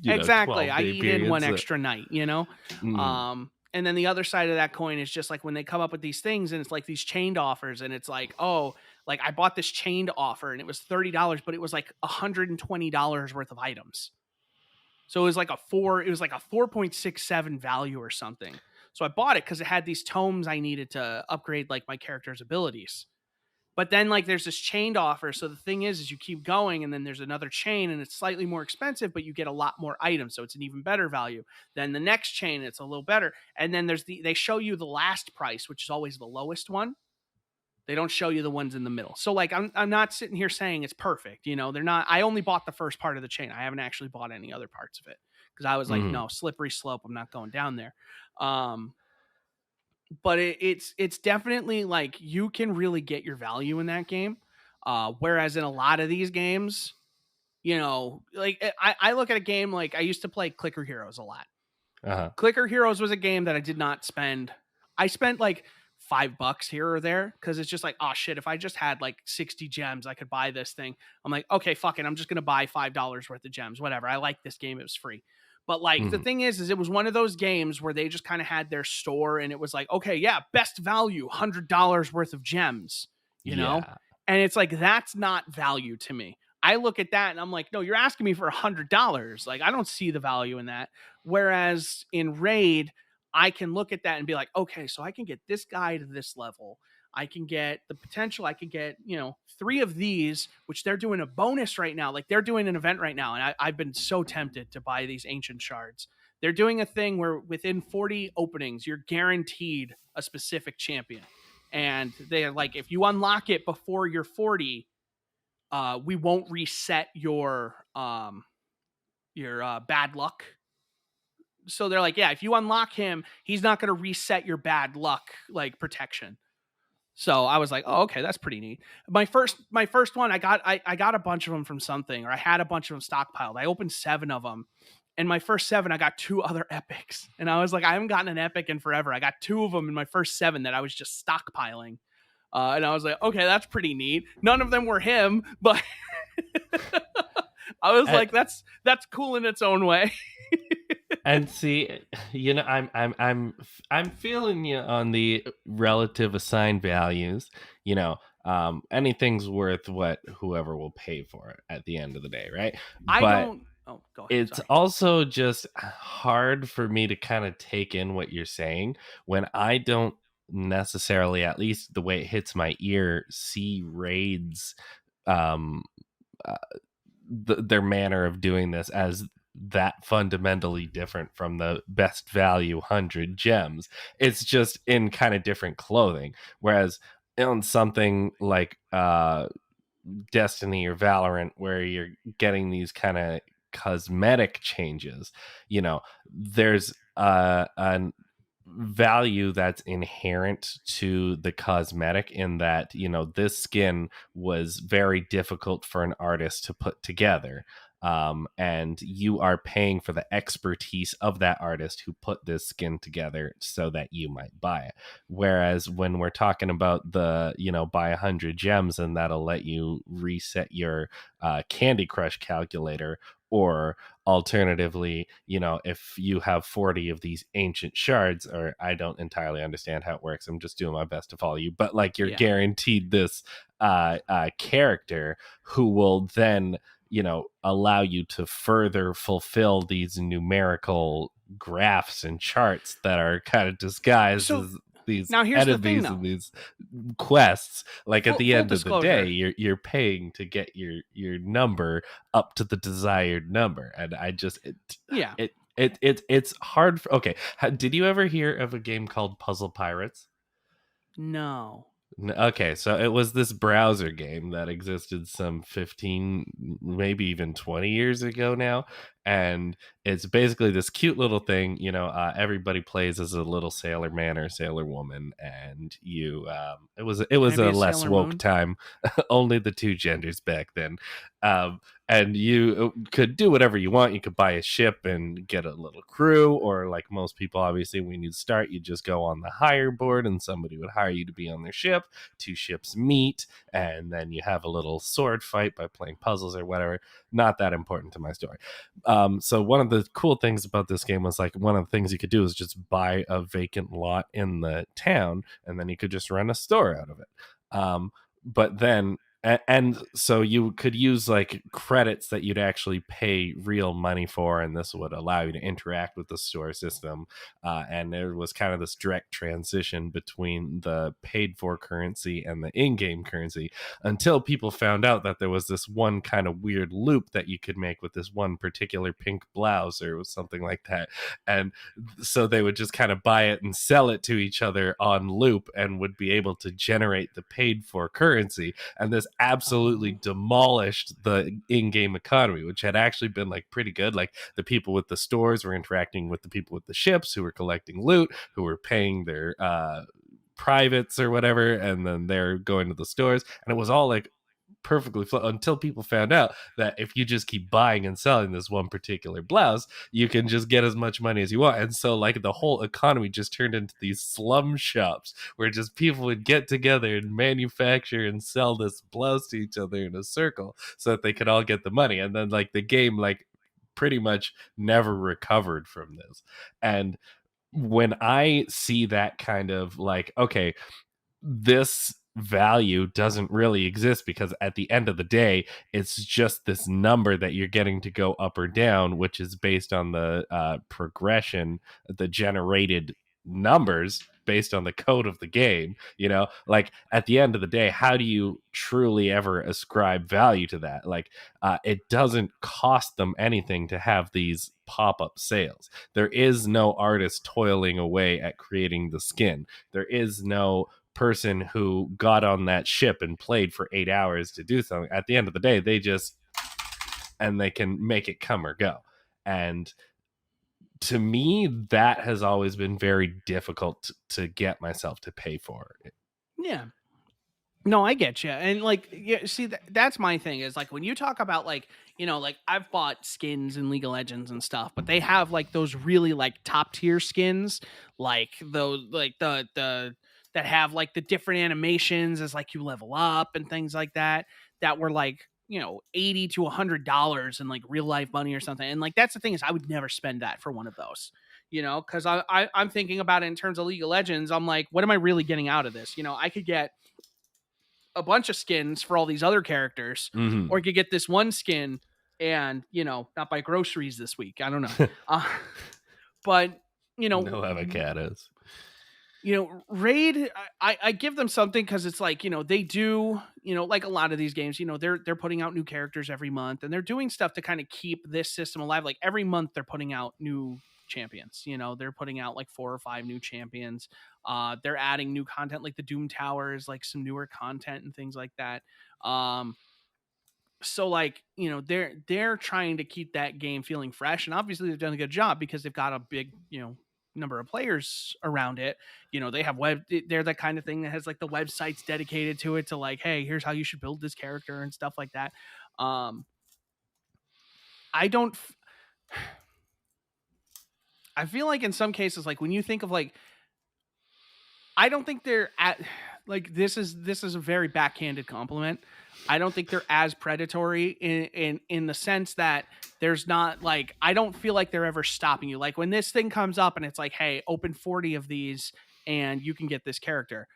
exactly. I 12-day eat in period. one So, extra night, mm, and then the other side of that coin is just like when they come up with these things and it's like these chained offers and it's like, oh, like I bought this chained offer and it was $30, but it was like $120 worth of items. So it was like a 4.67 value or something. So I bought it because it had these tomes I needed to upgrade like my character's abilities. But then like there's this chained offer. So the thing is you keep going and then there's another chain and it's slightly more expensive, but you get a lot more items. So it's an even better value. Then the next chain, it's a little better. And then they show you the last price, which is always the lowest one. They don't show you the ones in the middle. So like I'm not sitting here saying it's perfect. They're not. I only bought the first part of the chain. I haven't actually bought any other parts of it because I was like, mm, no, slippery slope. I'm not going down there. But it's definitely like you can really get your value in that game. Whereas in a lot of these games, like I look at a game like I used to play Clicker Heroes a lot. uh-huh. Clicker Heroes was a game that I did not spend. I spent like $5 here or there because it's just like, oh shit, if I just had like 60 gems, I could buy this thing. I'm like, okay, fuck it. I'm just gonna buy $5 worth of gems. Whatever. I like this game. It was free. But like the Mm, thing is it was one of those games where they just kind of had their store and it was like, okay, yeah, best value, $100 worth of gems, yeah. and it's like that's not value to me. I look at that and I'm like, no, you're asking me for $100. Like, I don't see the value in that. Whereas in Raid, I can look at that and be like, okay, so I can get this guy to this level. I can get the potential. I could get, 3 of these, which they're doing a bonus right now. Like they're doing an event right now. And I've been so tempted to buy these ancient shards. They're doing a thing where within 40 openings, you're guaranteed a specific champion. And they're like, if you unlock it before you're 40, we won't reset your bad luck. So they're like, yeah, if you unlock him, he's not going to reset your bad luck like protection. So I was like, oh, okay, that's pretty neat. My first one, I got a bunch of them from something, or I had a bunch of them stockpiled. I opened 7 of them. And my first 7, I got 2 other epics. And I was like, I haven't gotten an epic in forever. I got 2 of them in my first 7 that I was just stockpiling. And I was like, okay, that's pretty neat. None of them were him, but I was like, that's cool in its own way. And see, I'm feeling you on the relative assigned values. Anything's worth what whoever will pay for it at the end of the day, right? I But don't. Oh, go ahead. it's Sorry. also just hard for me to kind of take in what you're saying when I don't necessarily, at least the way it hits my ear, see raids, um, uh, their manner of doing this as that fundamentally different from the best value 100 gems. It's just in kind of different clothing. Whereas on something like Destiny or Valorant, where you're getting these kind of cosmetic changes, there's a value that's inherent to the cosmetic in that, this skin was very difficult for an artist to put together. And you are paying for the expertise of that artist who put this skin together so that you might buy it. Whereas when we're talking about the, buy 100 gems and that'll let you reset your Candy Crush calculator, or alternatively, if you have 40 of these ancient shards, or I don't entirely understand how it works, I'm just doing my best to follow you, but like you're guaranteed this character who will then allow you to further fulfill these numerical graphs and charts that are kind of disguised as these now here's the thing, enemies though. and these quests. Like at the Full end of the disclosure. day, you're paying to get your number up to the desired number, and I just it's hard. Okay, did you ever hear of a game called Puzzle Pirates? No. Okay, so it was this browser game that existed some 15, maybe even 20 years ago now. And it's basically this cute little thing. Everybody plays as a little sailor man or sailor woman. And it was Can I be a a less Sailor woke Moon? time, only the two genders back then. Um, and you could do whatever you want. You could buy a ship and get a little crew, or like most people, obviously, when you start, you just go on the hire board and somebody would hire you to be on their ship. Two ships meet, and then you have a little sword fight by playing puzzles or whatever. Not that important to my story. So one of the cool things about this game was like one of the things you could do is just buy a vacant lot in the town, and then you could just run a store out of it. But then and so you could use like credits that you'd actually pay real money for, and this would allow you to interact with the store system. And there was kind of this direct transition between the paid for currency and the in-game currency, until people found out that there was this one kind of weird loop that you could make with this one particular pink blouse or something like that. And so they would just kind of buy it and sell it to each other on loop, and would be able to generate the paid for currency. And this absolutely Oh. demolished the in-game economy, which had actually been like pretty good. Like the people with the stores were interacting with the people with the ships who were collecting loot, who were paying their privates or whatever, and then they're going to the stores, and it was all like perfectly until people found out that if you just keep buying and selling this one particular blouse, you can just get as much money as you want. And so like the whole economy just turned into these slum shops where just people would get together and manufacture and sell this blouse to each other in a circle so that they could all get the money. And then like the game like pretty much never recovered from this. And when I see that kind of like, okay, this value doesn't really exist, because at the end of the day, it's just this number that you're getting to go up or down, which is based on the progression, the generated numbers based on the code of the game. Like at the end of the day, how do you truly ever ascribe value to that? Like it doesn't cost them anything to have these pop-up sales. There is no artist toiling away at creating the skin. There is no person who got on that ship and played for 8 hours to do something. At the end of the day, they can make it come or go. And to me, that has always been very difficult to get myself to pay for. Yeah. No, I get you. And like, yeah, see, that's my thing is like when you talk about like, like I've bought skins in League of Legends and stuff, but they have like those really like top tier skins, like those, like the, that have like the different animations as like you level up and things like that, that were like, $80 to $100 in like real life money or something. And like, that's the thing is I would never spend that for one of those, cause I'm thinking about it in terms of League of Legends. I'm like, what am I really getting out of this? I could get a bunch of skins for all these other characters, Mm-hmm. or you could get this one skin and not buy groceries this week. I don't know, uh, but you No know, avocados. Raid. I give them something because it's like they do like a lot of these games. They're putting out new characters every month, and they're doing stuff to kind of keep this system alive. Like every month, they're putting out new champions. They're putting out like 4 or 5 new champions. They're adding new content like the Doom Towers, like some newer content and things like that. So like they're trying to keep that game feeling fresh, and obviously they've done a good job because they've got a big number of players around it. They have they're the kind of thing that has like the websites dedicated to it, to like, hey, here's how you should build this character and stuff like that. I don't I feel like in some cases, like when you think of like, I don't think they're at like, this is a very backhanded compliment. I don't think they're as predatory in the sense that there's not like, I don't feel like they're ever stopping you. Like when this thing comes up and it's like, hey, open 40 of these and you can get this character.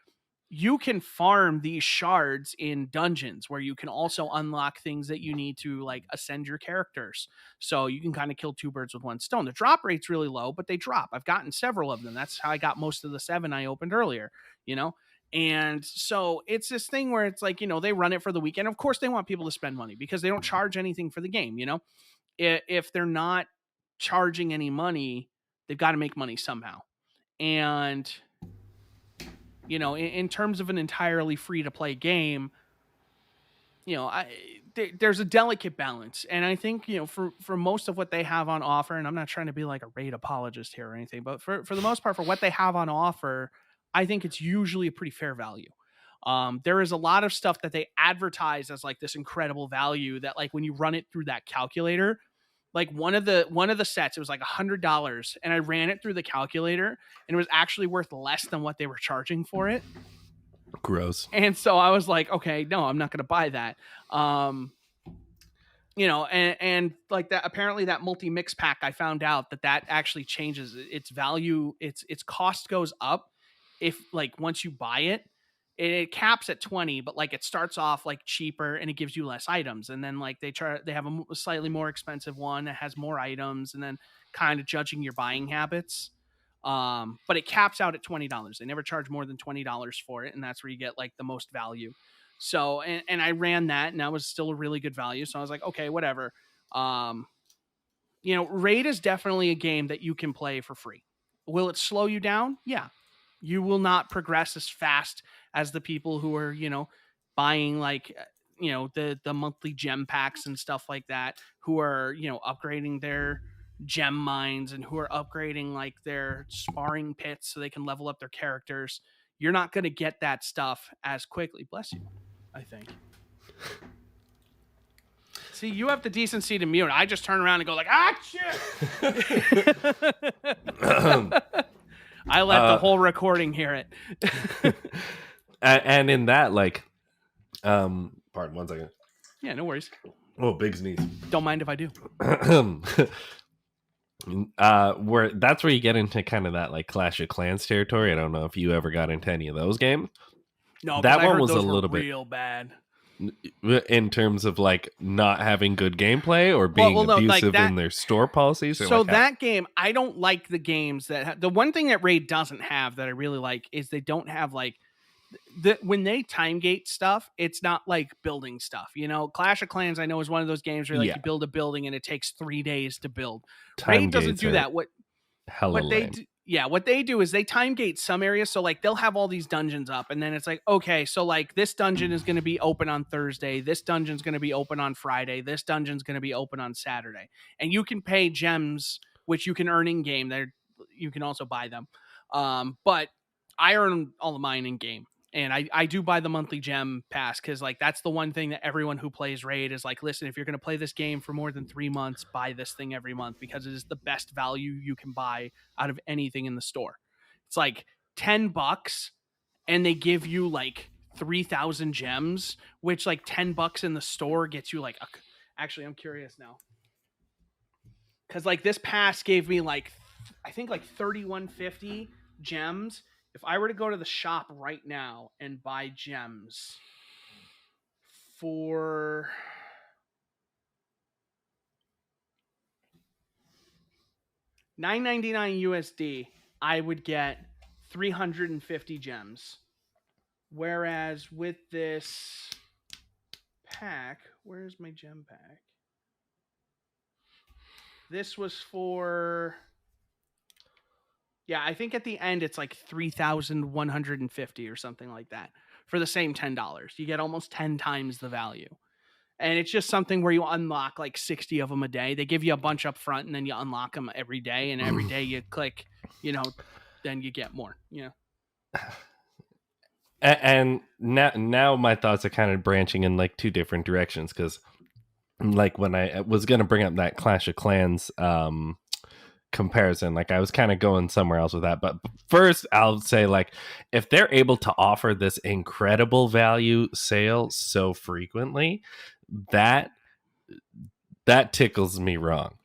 You can farm these shards in dungeons where you can also unlock things that you need to like ascend your characters. So you can kind of kill two birds with one stone. The drop rate's really low, but they drop. I've gotten several of them. That's how I got most of the 7 I opened earlier, you know? And so it's this thing where it's like, they run it for the weekend. Of course, they want people to spend money because they don't charge anything for the game, If they're not charging any money, they've got to make money somehow. And In terms of an entirely free to play game, there's a delicate balance, and I think for most of what they have on offer, and I'm not trying to be like a raid apologist here or anything, but for the most part, for what they have on offer, I think it's usually a pretty fair value. There is a lot of stuff that they advertise as like this incredible value that, like, when you run it through that calculator, like one of the sets, it was like $100, and I ran it through the calculator, and it was actually worth less than what they were charging for it. Gross. And so I was like, okay, no, I'm not going to buy that. And like that, apparently that multi-mix pack, I found out that actually changes its value. Its cost goes up if, like, once you buy it. It caps at 20, but like it starts off like cheaper and it gives you less items. And then like they have a slightly more expensive one that has more items, and then kind of judging your buying habits. But it caps out at $20. They never charge more than $20 for it, and that's where you get like the most value. So, and I ran that, and that was still a really good value. So I was like, okay, whatever. Raid is definitely a game that you can play for free. Will it slow you down? Yeah. You will not progress as fast as the people who are, buying like, the monthly gem packs and stuff like that, who are, upgrading their gem mines and who are upgrading like their sparring pits so they can level up their characters. You're not going to get that stuff as quickly. Bless you, I think. See, you have the decency to mute. I just turn around and go like, shit. I let the whole recording hear it. And in that, like, pardon 1 second. Yeah, no worries. Oh, big sneeze. Don't mind if I do. Where that's where you get into kind of that like Clash of Clans territory. I don't know if you ever got into any of those games. No, that one was a little bit real bad in terms of like not having good gameplay or being abusive in their store policies. So like that game, I don't like the games that the one thing that Raid doesn't have that I really like is they don't have like when they time gate stuff, it's not like building stuff. Clash of Clans, I know, is one of those games where like you build a building and it takes 3 days to build. Raid doesn't do that. What they do is they time gate some areas. So like they'll have all these dungeons up, and then it's like, okay, so like this dungeon is going to be open on Thursday. This dungeon's going to be open on Friday. This dungeon's going to be open on Saturday. And you can pay gems, which you can earn in game. You can also buy them. But I earn all of mine in game. And I do buy the monthly gem pass because like that's the one thing that everyone who plays Raid is like, listen, if you're going to play this game for more than 3 months, buy this thing every month because it is the best value you can buy out of anything in the store. It's like $10 and they give you like 3,000 gems, which like $10 in the store gets you like actually, I'm curious now. Because like this pass gave me like, I think like 3,150 gems. If I were to go to the shop right now and buy gems for $9.99 USD, I would get 350 gems. Whereas with this pack, where's my gem pack? This was for... Yeah, I think at the end it's like 3,150 or something like that for the same $10. You get almost 10 times the value. And it's just something where you unlock like 60 of them a day. They give you a bunch up front and then you unlock them every day. And every day you click, then you get more. Yeah. And now my thoughts are kind of branching in like 2 different directions. Because like when I was going to bring up that Clash of Clans comparison, like I was kind of going somewhere else with that, but first I'll say, like, if they're able to offer this incredible value sale so frequently, that tickles me wrong.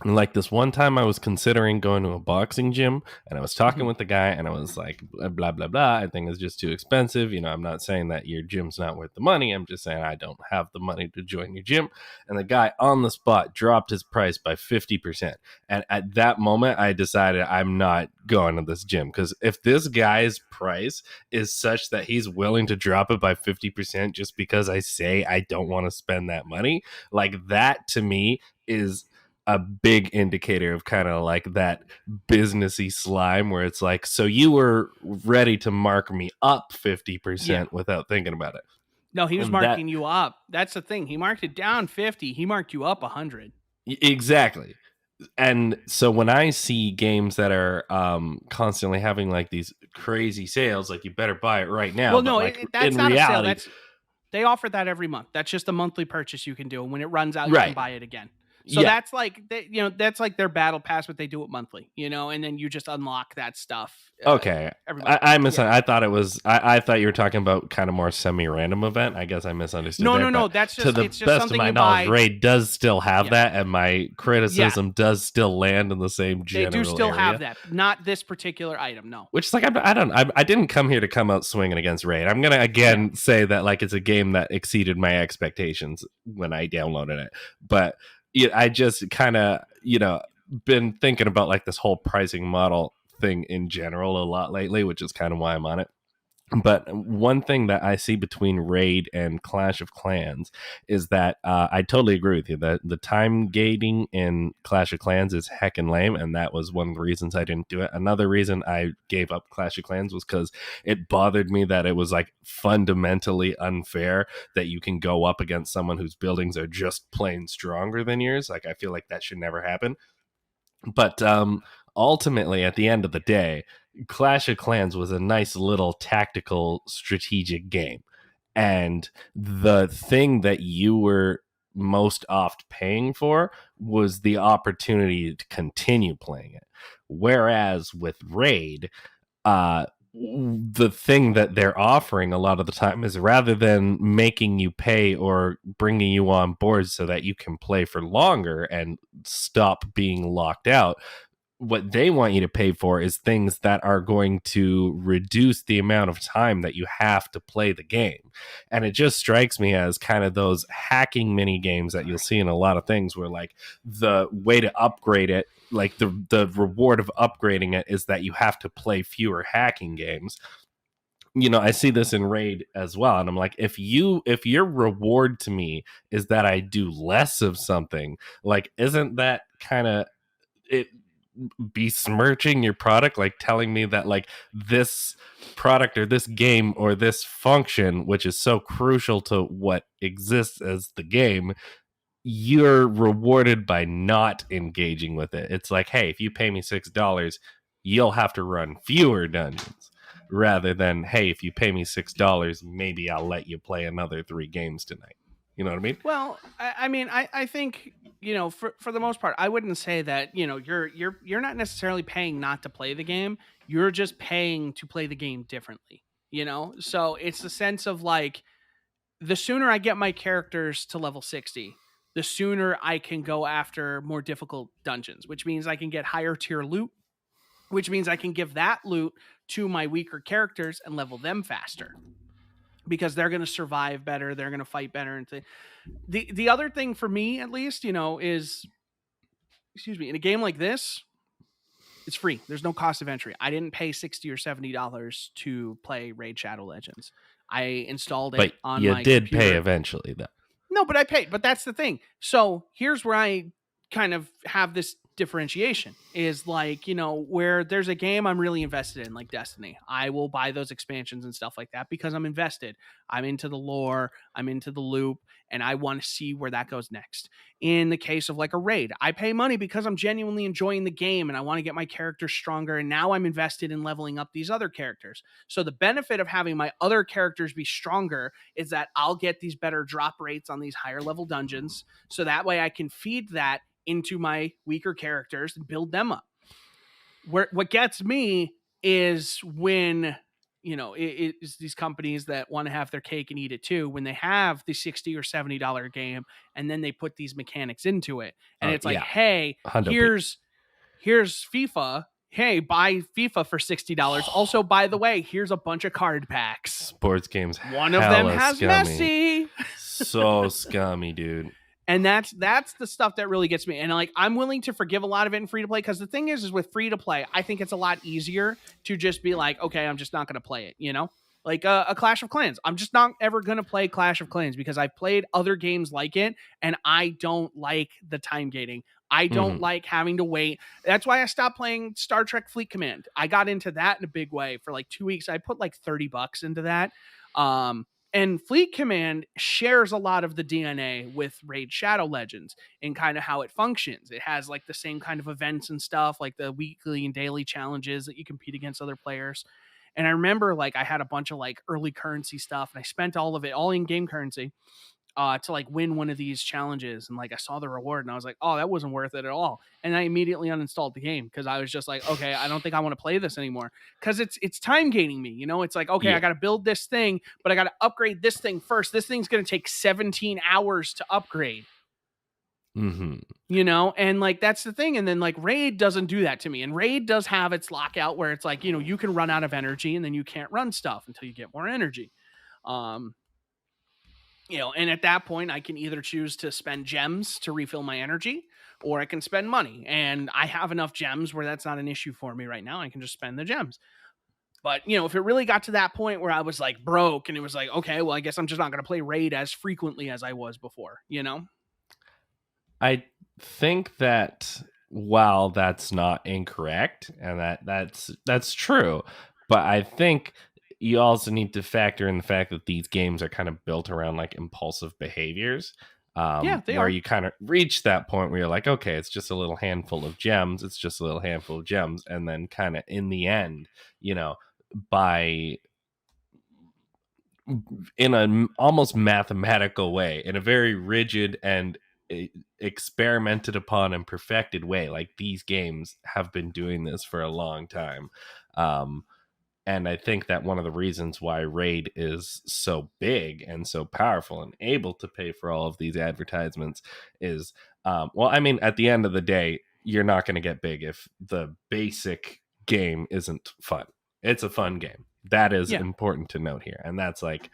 And like this one time I was considering going to a boxing gym and I was talking with the guy and I was like, blah, blah, blah. I think it's just too expensive. I'm not saying that your gym's not worth the money. I'm just saying I don't have the money to join your gym. And the guy on the spot dropped his price by 50%. And at that moment, I decided I'm not going to this gym, because if this guy's price is such that he's willing to drop it by 50% just because I say I don't want to spend that money, like that to me is a big indicator of kind of like that businessy slime where it's like, so you were ready to mark me up 50% without thinking about it. No, he was And that marking you up. That's the thing. He marked it down 50. He marked you up 100. exactly. And so when I see games that are constantly having like these crazy sales, like you better buy it right now. Well, But no, like that's in not a sale. reality, They offer that every month. That's just a monthly purchase you can do. And when it runs out, you can right? buy it again. So Yeah. that's like, that's like their battle pass, but they do it monthly, and then you just unlock that stuff Okay, every month. I thought it was. I thought you were talking about kind of more semi-random event. I guess I misunderstood No, there. no, no. But That's to just, the it's just best of something my you knowledge, buy. Raid does still have Yeah. that, and my criticism does still land in the same They general do still area. have that. Not this particular item, no. Which is like I didn't come here to come out swinging against Raid. I'm gonna again say that like it's a game that exceeded my expectations when I downloaded it. But I just kind of been thinking about like this whole pricing model thing in general a lot lately, which is kind of why I'm on it. But one thing that I see between Raid and Clash of Clans is that I totally agree with you that the time gating in Clash of Clans is heckin' lame, and that was one of the reasons I didn't do it. Another reason I gave up Clash of Clans was because it bothered me that it was like fundamentally unfair that you can go up against someone whose buildings are just plain stronger than yours. Like I feel like that should never happen. But ultimately, at the end of the day, Clash of Clans was a nice little tactical strategic game. And the thing that you were most oft paying for was the opportunity to continue playing it. Whereas with Raid, the thing that they're offering a lot of the time is rather than making you pay or bringing you on board so that you can play for longer and stop being locked out, what they want you to pay for is things that are going to reduce the amount of time that you have to play the game. And it just strikes me as kind of those hacking mini games that you'll see in a lot of things where like the way to upgrade it, like the reward of upgrading it is that you have to play fewer hacking games. I see this in Raid as well, and I'm like, if your reward to me is that I do less of something, like isn't that kind of it besmirching your product, like telling me that like this product or this game or this function, which is so crucial to what exists as the game, you're rewarded by not engaging with it. It's like, hey, if you pay me $6, you'll have to run fewer dungeons, rather than, hey, if you pay me $6, maybe I'll let you play another 3 games tonight. You know what I mean? Well, I think, for the most part, I wouldn't say that, you're not necessarily paying not to play the game. You're just paying to play the game differently, So it's the sense of like, the sooner I get my characters to level 60, the sooner I can go after more difficult dungeons, which means I can get higher tier loot, which means I can give that loot to my weaker characters and level them faster because they're going to survive better, they're going to fight better. And the other thing for me, at least, is, excuse me, in a game like this, it's free. There's no cost of entry. I didn't pay $60 or $70 to play Raid Shadow Legends. I installed it But on you my did computer. pay eventually, though. No, but I paid. But that's the thing. So here's where I kind of have this differentiation is like, where there's a game I'm really invested in, like Destiny. I will buy those expansions and stuff like that because I'm invested. I'm into the lore, I'm into the loop, and I want to see where that goes next. In the case of like a Raid, I pay money because I'm genuinely enjoying the game and I want to get my characters stronger. And now I'm invested in leveling up these other characters. So the benefit of having my other characters be stronger is that I'll get these better drop rates on these higher level dungeons. So that way I can feed that into my weaker characters and build them up. What gets me is when, it is these companies that want to have their cake and eat it too, when they have the $60 or $70 game and then they put these mechanics into it. And it's like, hey, here's FIFA. Hey, buy FIFA for $60. Also, by the way, here's a bunch of card packs. Sports games. One of them has scummy. Messi. So scummy, dude. And that's the stuff that really gets me. And like, I'm willing to forgive a lot of it in free to play, because the thing is with free to play, I think it's a lot easier to just be like, okay, I'm just not going to play it, like a Clash of Clans. I'm just not ever going to play Clash of Clans because I've played other games like it and I don't like the time gating. I don't Mhm. like having to wait. That's why I stopped playing Star Trek Fleet Command. I got into that in a big way for like 2 weeks. I put like $30 into that. And Fleet Command shares a lot of the DNA with Raid Shadow Legends and kind of how it functions. It has like the same kind of events and stuff, like the weekly and daily challenges that you compete against other players. And I remember like I had a bunch of like early currency stuff and I spent all of it, all in game currency, to like win one of these challenges. And like I saw the reward and I was like, oh, that wasn't worth it at all. And I immediately uninstalled the game because I was just like, okay, I don't think I want to play this anymore. Because it's time gaining me. You know, it's like, okay, I Yeah. got to build this thing, but I got to upgrade this thing first. This thing's going to take 17 hours to upgrade. Mm-hmm. You know, and like that's the thing. And then like Raid doesn't do that to me. And Raid does have its lockout where it's like, you know, you can run out of energy and then you can't run stuff until you get more energy. You know, and at that point, I can either choose to spend gems to refill my energy, or I can spend money. And I have enough gems where that's not an issue for me right now. I can just spend the gems. But, you know, if it really got to that point where I was like broke and it was like, okay, well, I guess I'm just not going to play Raid as frequently as I was before, you know? I think that while that's not incorrect, and that's true, but I think you also need to factor in the fact that these games are kind of built around like impulsive behaviors. Yeah, they Where are. you kind of reach that point where you're like, okay, it's just a little handful of gems. It's just a little handful of gems. And then kind of in the end, you know, by in an almost mathematical way, in a very rigid and experimented upon and perfected way. Like these games have been doing this for a long time. Um, and I think that one of the reasons why Raid is so big and so powerful and able to pay for all of these advertisements is, well, I mean, at the end of the day, you're not going to get big if the basic game isn't fun. It's a fun game. That is Yeah. important to note here. And that's like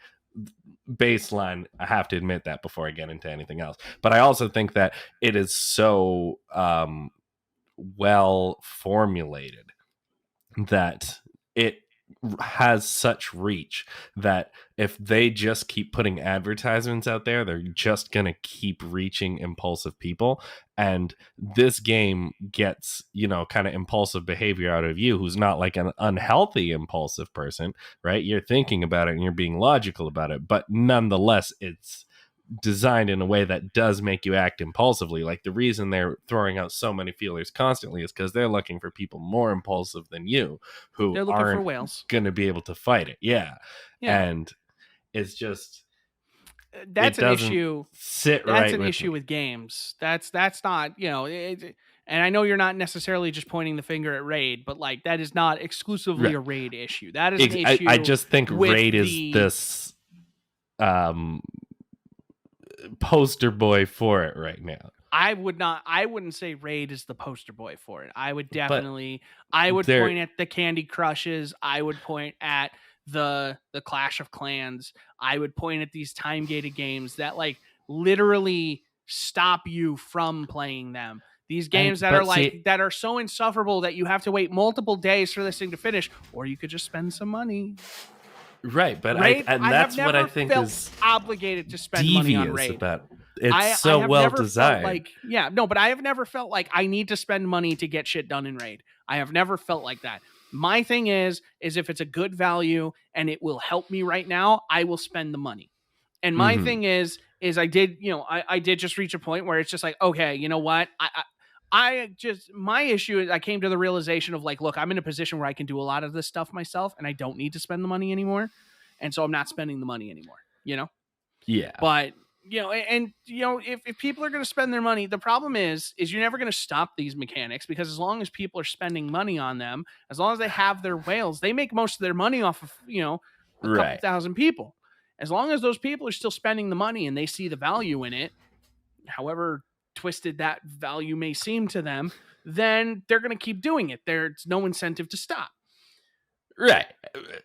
baseline. I have to admit that before I get into anything else. But I also think that it is so well formulated that it has such reach that if they just keep putting advertisements out there, they're just going to keep reaching impulsive people. And this game gets, you know, kind of impulsive behavior out of you, who's not like an unhealthy impulsive person, right? You're thinking about it and you're being logical about it, but nonetheless, it's designed in a way that does make you act impulsively. Like the reason they're throwing out so many feelers constantly is because they're looking for people more impulsive than you who They're looking for aren't whales. going to be able to fight it. Yeah. And it's just, that's it an doesn't issue. sit That's right an with issue me. with games. That's not, you know, and I know you're not necessarily just pointing the finger at Raid, but like that is not exclusively Right. a Raid issue. That is an issue. I just think with Raid is this poster boy for it right now. I wouldn't say Raid is the poster boy for it. I would definitely, But point at the Candy Crushes. I would point at the Clash of Clans. I would point at these time gated games that like literally stop you from playing them. These games that are like that are so insufferable that you have to wait multiple days for this thing to finish, or you could just spend some money. Right, but Raid, that's what I think felt is obligated to spend money on Raid. About it's I so have well never designed. Felt like, but I have never felt like I need to spend money to get shit done in Raid. I have never felt like that. My thing is if it's a good value and it will help me right now, I will spend the money. And my thing is I did, you know, I did just reach a point where it's just like, okay, you know what? I just, my issue is I came to the realization of like, look, I'm in a position where I can do a lot of this stuff myself and I don't need to spend the money anymore. And so I'm not spending the money anymore, you know? Yeah. But, you know, and, you know, if people are going to spend their money, the problem is you're never going to stop these mechanics because as long as people are spending money on them, as long as they have their whales, they make most of their money off of, you know, a couple thousand people. As long as those people are still spending the money and they see the value in it, however twisted that value may seem to them, then they're going to keep doing it. There's no incentive to stop. Right.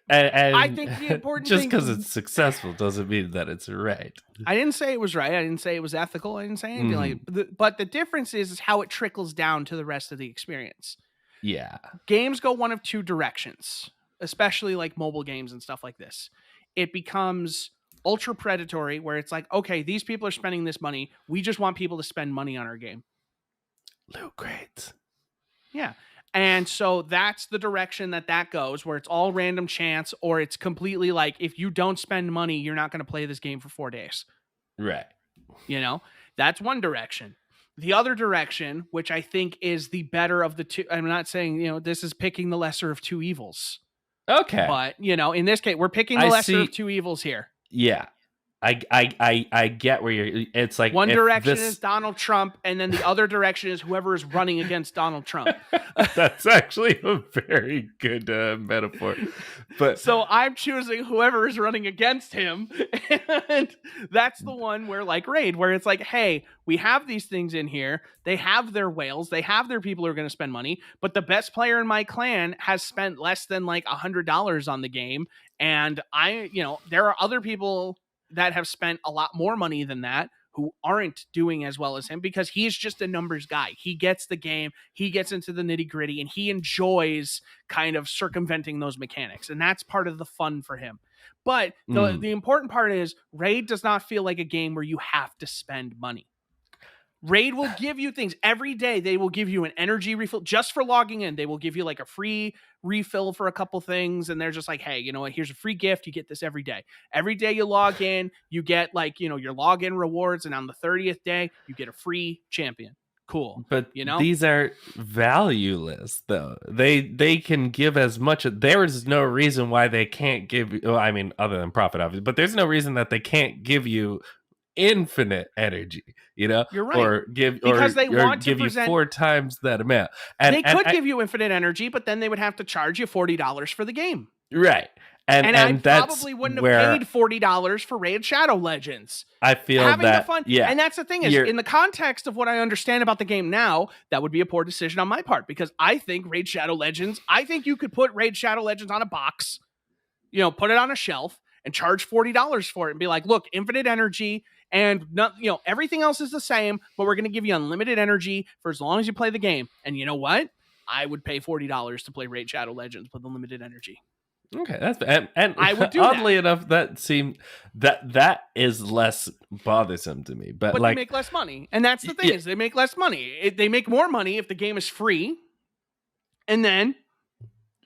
And I think the important just thing, because it's successful doesn't mean that it's right. I didn't say it was right. I didn't say it was ethical. I didn't say anything like it. But the difference is how it trickles down to the rest of the experience. Yeah. Games go one of two directions, especially like mobile games and stuff like this. It becomes ultra predatory where it's like, okay, these people are spending this money. We just want people to spend money on our game. Loot crates. Yeah. And so that's the direction that goes, where it's all random chance, or it's completely like, if you don't spend money, you're not going to play this game for 4 days. Right. That's one direction. The other direction, which I think is the better of the two, I'm not saying, this is picking the lesser of two evils. Okay. But, in this case, we're picking the lesser of two evils here. Yeah. I get where you're. It's like one direction is Donald Trump, and then the other direction is whoever is running against Donald Trump. That's actually a very good metaphor. But so I'm choosing whoever is running against him, and that's the one where, like Raid, where it's like, hey, we have these things in here. They have their whales. They have their people who are going to spend money. But the best player in my clan has spent less than like $100 on the game, and there are other people that have spent a lot more money than that who aren't doing as well as him, because he's just a numbers guy. He gets the game, he gets into the nitty gritty, and he enjoys kind of circumventing those mechanics. And that's part of the fun for him. But the important part is Raid does not feel like a game where you have to spend money. Raid will give you things every day. They will give you an energy refill just for logging in. They will give you like a free refill for a couple things. And they're just like, hey, you know what? Here's a free gift. You get this every day. Every day you log in, you get like, your login rewards. And on the 30th day, you get a free champion. Cool. But these are valueless though. They can give as much. There is no reason why they can't give you, I mean, other than profit, obviously, but there's no reason that they can't give you infinite energy, You're right. or give you 4 times that amount. And they could give you infinite energy, but then they would have to charge you $40 for the game. Right. And I that's probably wouldn't have paid $40 for Raid Shadow Legends. I feel having that the fun. Yeah. And that's the thing is, in the context of what I understand about the game now, that would be a poor decision on my part, because I think Raid Shadow Legends, I think you could put Raid Shadow Legends on a box, put it on a shelf and charge $40 for it and be like, look, infinite energy. And not, everything else is the same, but we're going to give you unlimited energy for as long as you play the game. And you know what? I would pay $40 to play Raid Shadow Legends with unlimited energy. Okay, that's and I would do oddly that. enough, that seemed that is less bothersome to me. But like, they make less money, and that's the thing is they make less money. They make more money if the game is free, and then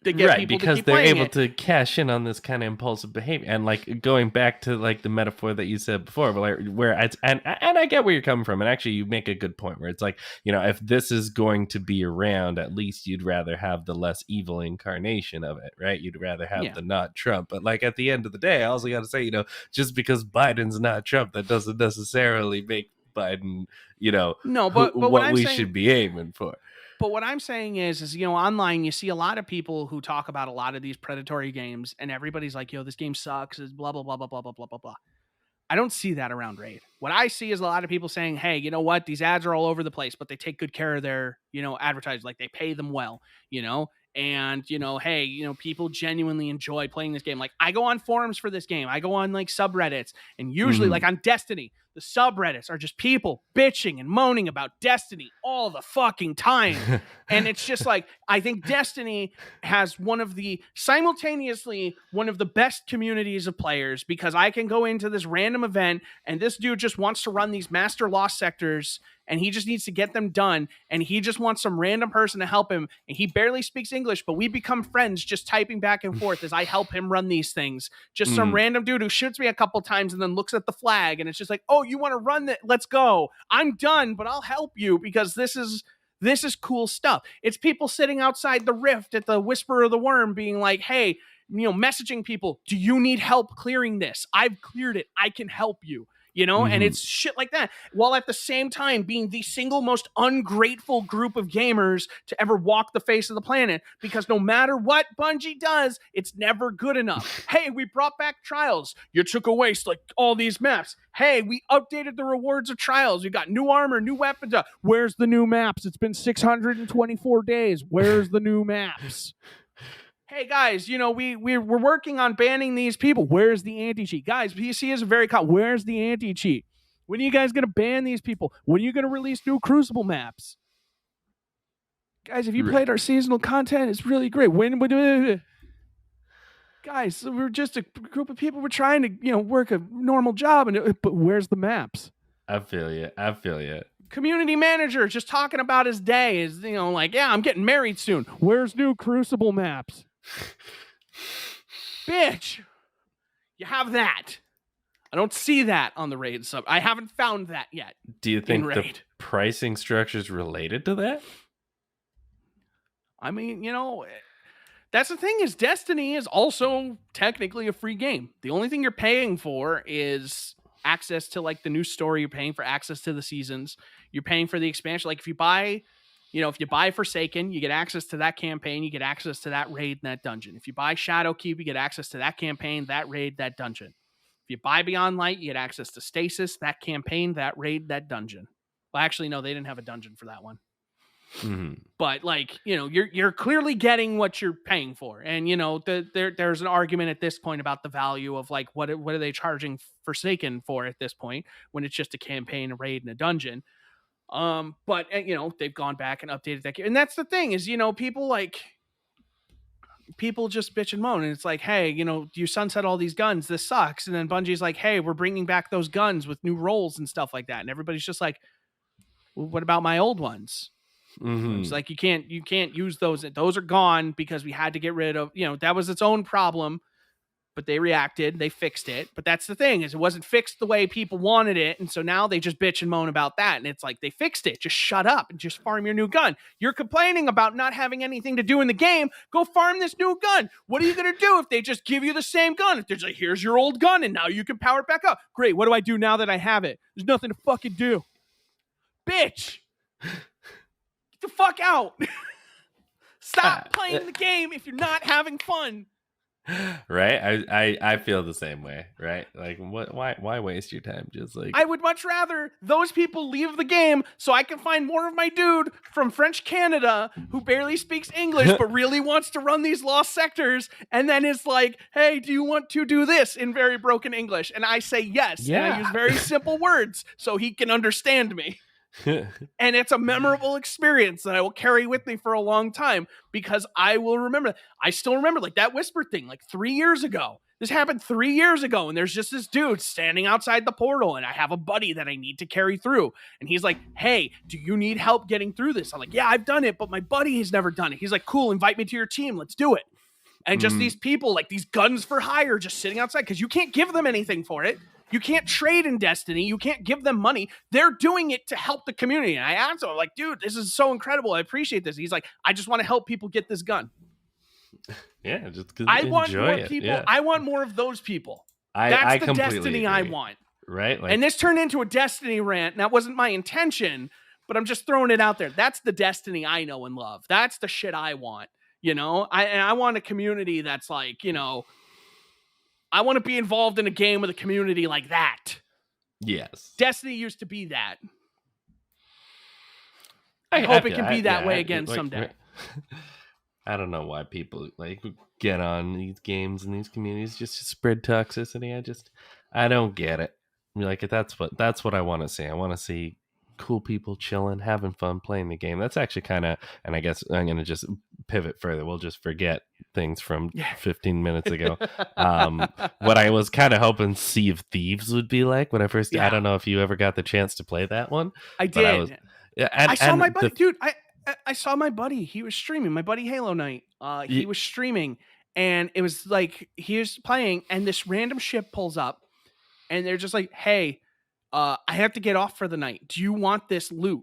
they get people because to keep they're able it. to cash in on this kind of impulsive behavior. And like going back to like the metaphor that you said before, where it's and I get where you're coming from, and actually you make a good point where it's like, if this is going to be around, at least you'd rather have the less evil incarnation of it, right? You'd rather have the not Trump. But like at the end of the day, I also got to say, just because Biden's not Trump, that doesn't necessarily make Biden, no, but what we should be aiming for. But what I'm saying is online you see a lot of people who talk about a lot of these predatory games, and everybody's like, yo, this game sucks, is blah, blah, blah, blah, blah, blah, blah, blah, blah. I don't see that around Raid. What I see is a lot of people saying, hey, you know what? These ads are all over the place, but they take good care of their, advertisers. Like they pay them well, and, hey, people genuinely enjoy playing this game. Like I go on forums for this game. I go on like subreddits, and usually like on Destiny, the subreddits are just people bitching and moaning about Destiny all the fucking time. And it's just like, I think Destiny has simultaneously one of the best communities of players, because I can go into this random event and this dude just wants to run these master lost sectors, and he just needs to get them done. And he just wants some random person to help him. And he barely speaks English, but we become friends just typing back and forth as I help him run these things. Just some random dude who shoots me a couple times and then looks at the flag. And it's just like, oh, you want to run that? Let's go. I'm done, but I'll help you because this is cool stuff. It's people sitting outside the rift at the Whisper of the Worm being like, hey, messaging people, do you need help clearing this? I've cleared it. I can help you. And it's shit like that, while at the same time being the single most ungrateful group of gamers to ever walk the face of the planet, because no matter what Bungie does, it's never good enough. Hey, we brought back Trials. You took away like all these maps. Hey, we updated the rewards of Trials. You got new armor, new weapons. Where's the new maps? It's been 624 days. Where's the new maps? Hey guys, we're working on banning these people. Where's the anti-cheat? Guys, PC is very where's the anti-cheat? When are you guys going to ban these people? When are you going to release new Crucible maps? Guys, if you played our seasonal content, it's really great. Guys, we're just a group of people. We're trying to, work a normal job, but where's the maps? I feel you. community manager just talking about his day is, like, yeah, I'm getting married soon. Where's new Crucible maps? Bitch, you have that. I don't see that on the raid sub. I haven't found that yet. Do you think the pricing structure is related to that? I mean, that's the thing is Destiny is also technically a free game. The only thing you're paying for is access to like the new story. You're paying for access to the seasons. You're paying for the expansion. Like if you buy Forsaken, you get access to that campaign. You get access to that raid and that dungeon. If you buy Shadowkeep, you get access to that campaign, that raid, that dungeon. If you buy Beyond Light, you get access to Stasis, that campaign, that raid, that dungeon. Well, actually, no, they didn't have a dungeon for that one. Mm-hmm. But like, you're clearly getting what you're paying for. And, there's an argument at this point about the value of like, what are they charging Forsaken for at this point when it's just a campaign, a raid, and a dungeon. But they've gone back and updated that. And that's the thing is, people just bitch and moan. And it's like, hey, you sunset all these guns. This sucks. And then Bungie's like, hey, we're bringing back those guns with new roles and stuff like that. And everybody's just like, well, what about my old ones? Mm-hmm. It's like, you can't use those. Those are gone because we had to get rid of, that was its own problem, but they reacted, they fixed it. But that's the thing is it wasn't fixed the way people wanted it. And so now they just bitch and moan about that. And it's like, they fixed it. Just shut up and just farm your new gun. You're complaining about not having anything to do in the game. Go farm this new gun. What are you going to do if they just give you the same gun? If there's like, here's your old gun and now you can power it back up. Great. What do I do now that I have it? There's nothing to fucking do. Bitch. Get the fuck out. Stop playing the game if you're not having fun. Right? I feel the same way, right? Like, why waste your time? Just like, I would much rather those people leave the game so I can find more of my dude from French Canada who barely speaks English but really wants to run these lost sectors and then is like, hey, do you want to do this in very broken English? And I say yes. Yeah. And I use very simple words so he can understand me. And it's a memorable experience that I will carry with me for a long time because I will remember. I still remember like that whisper thing like 3 years ago. This happened 3 years ago and there's just this dude standing outside the portal and I have a buddy that I need to carry through. And he's like, hey, do you need help getting through this? I'm like, yeah, I've done it, but my buddy has never done it. He's like, cool, invite me to your team. Let's do it. And just these people, like these guns for hire just sitting outside because you can't give them anything for it. You can't trade in Destiny. You can't give them money. They're doing it to help the community. And I asked him, like, dude, this is so incredible. I appreciate this. He's like, I just want to help people get this gun. Yeah, just I want more people. Yeah. I want more of those people. That's the Destiny agree. I want. Right? Like, and this turned into a Destiny rant. And that wasn't my intention, but I'm just throwing it out there. That's the Destiny I know and love. That's the shit I want. I want a community that's like, I want to be involved in a game with a community like that. Yes. Destiny used to be that. I hope it can be that way again someday. I don't know why people like get on these games and these communities just to spread toxicity. I don't get it. Like that's what I want to see. I want to see cool people chilling, having fun, playing the game. That's actually kind of, and I guess I'm going to just pivot further. We'll just forget things from 15 minutes ago. What I was kind of hoping Sea of Thieves would be like when I first, I don't know if you ever got the chance to play that one. I did. I saw my buddy, dude. I saw my buddy. He was streaming. My buddy Halo Knight. He was streaming, and it was like he was playing, and this random ship pulls up, and they're just like, "Hey, I have to get off for the night. Do you want this loot?"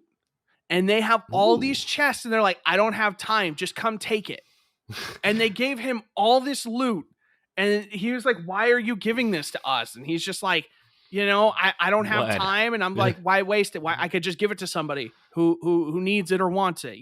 And they have all these chests, and they're like, "I don't have time. Just come take it." And they gave him all this loot, and he was like, "Why are you giving this to us?" And he's just like, I don't have time, and I'm like, why waste it? Why I could just give it to somebody who needs it or wants it,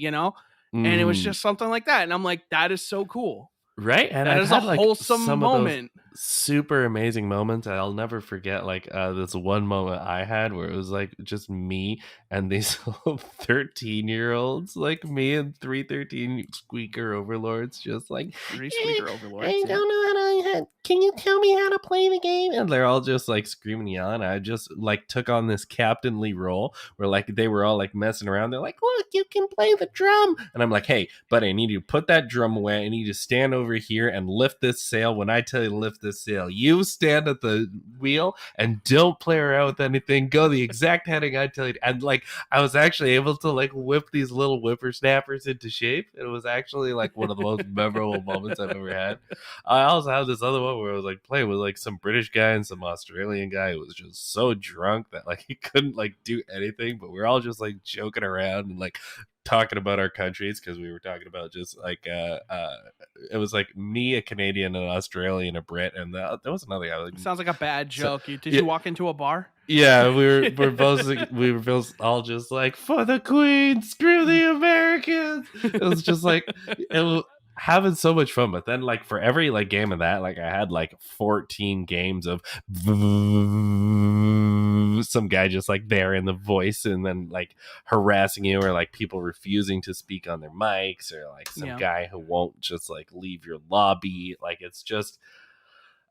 And it was just something like that, and I'm like, that is so cool, right? And that is a wholesome moment. Super amazing moments. I'll never forget like this one moment I had where it was like just me and these 13-year-olds, like me and 3 13 squeaker overlords, just like 3 squeaker overlords. I don't know how to can you tell me how to play the game? And they're all just like screaming, yelling. I just like took on this captainly role where like they were all like messing around. They're like, look, you can play the drum. And I'm like, hey, buddy, I need you to put that drum away. I need you to stand over here and lift this sail when I tell you to lift this sail. You stand at the wheel and don't play around with anything. Go the exact heading I tell you. And like I was actually able to like whip these little whippersnappers into shape. It was actually like one of the most memorable moments I've ever had. I also had this other one where I was like playing with like some British guy and some Australian guy who was just so drunk that like he couldn't like do anything, but we're all just like joking around and like talking about our countries because we were talking about just like it was like me, a Canadian, an Australian, a Brit, and there was another guy. Like, Sounds like a bad joke. Did yeah. you walk into a bar? Yeah, we were both all just like, for the Queen, screw the Americans. It was just like it was having so much fun. But then like for every like game of that, like I had like 14 games of some guy just like there in the voice and then like harassing you, or like people refusing to speak on their mics, or like some guy who won't just like leave your lobby. Like it's just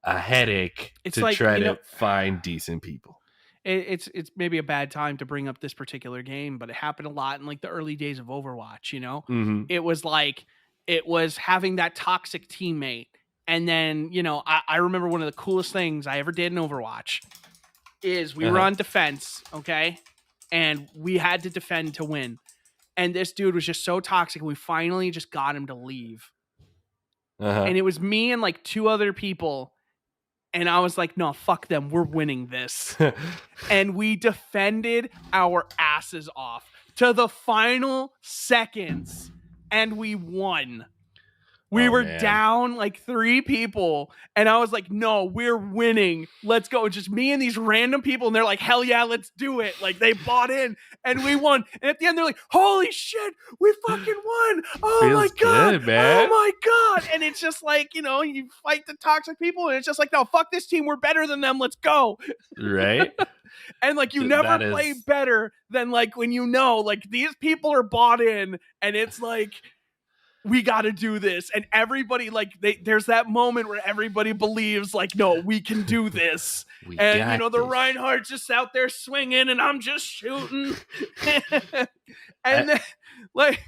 a headache to like, try to find decent people. It's maybe a bad time to bring up this particular game, but it happened a lot in like the early days of Overwatch, you know? Mm-hmm. It was having that toxic teammate. And then, you know, I remember one of the coolest things I ever did in Overwatch is we were on defense, okay? And we had to defend to win. And this dude was just so toxic, we finally just got him to leave. And it was me and like two other people. And I was like, no, fuck them. We're winning this. And we defended our asses off to the final seconds. And we won. We were down like 3 people. And I was like, no, we're winning. Let's go. It's just me and these random people. And they're like, hell yeah, let's do it. Like they bought in and we won. And at the end, they're like, holy shit, we fucking won. Oh Feels my God. Good, man. Oh my God. And it's just like, you know, you fight the toxic people. And it's just like, no, fuck this team. We're better than them. Let's go. Right. And like, you never play better than like when you know, like these people are bought in and it's like, we got to do this. And everybody like there's that moment where everybody believes like, no, we can do this. And you know, the Reinhardt's just out there swinging and I'm just shooting. And then like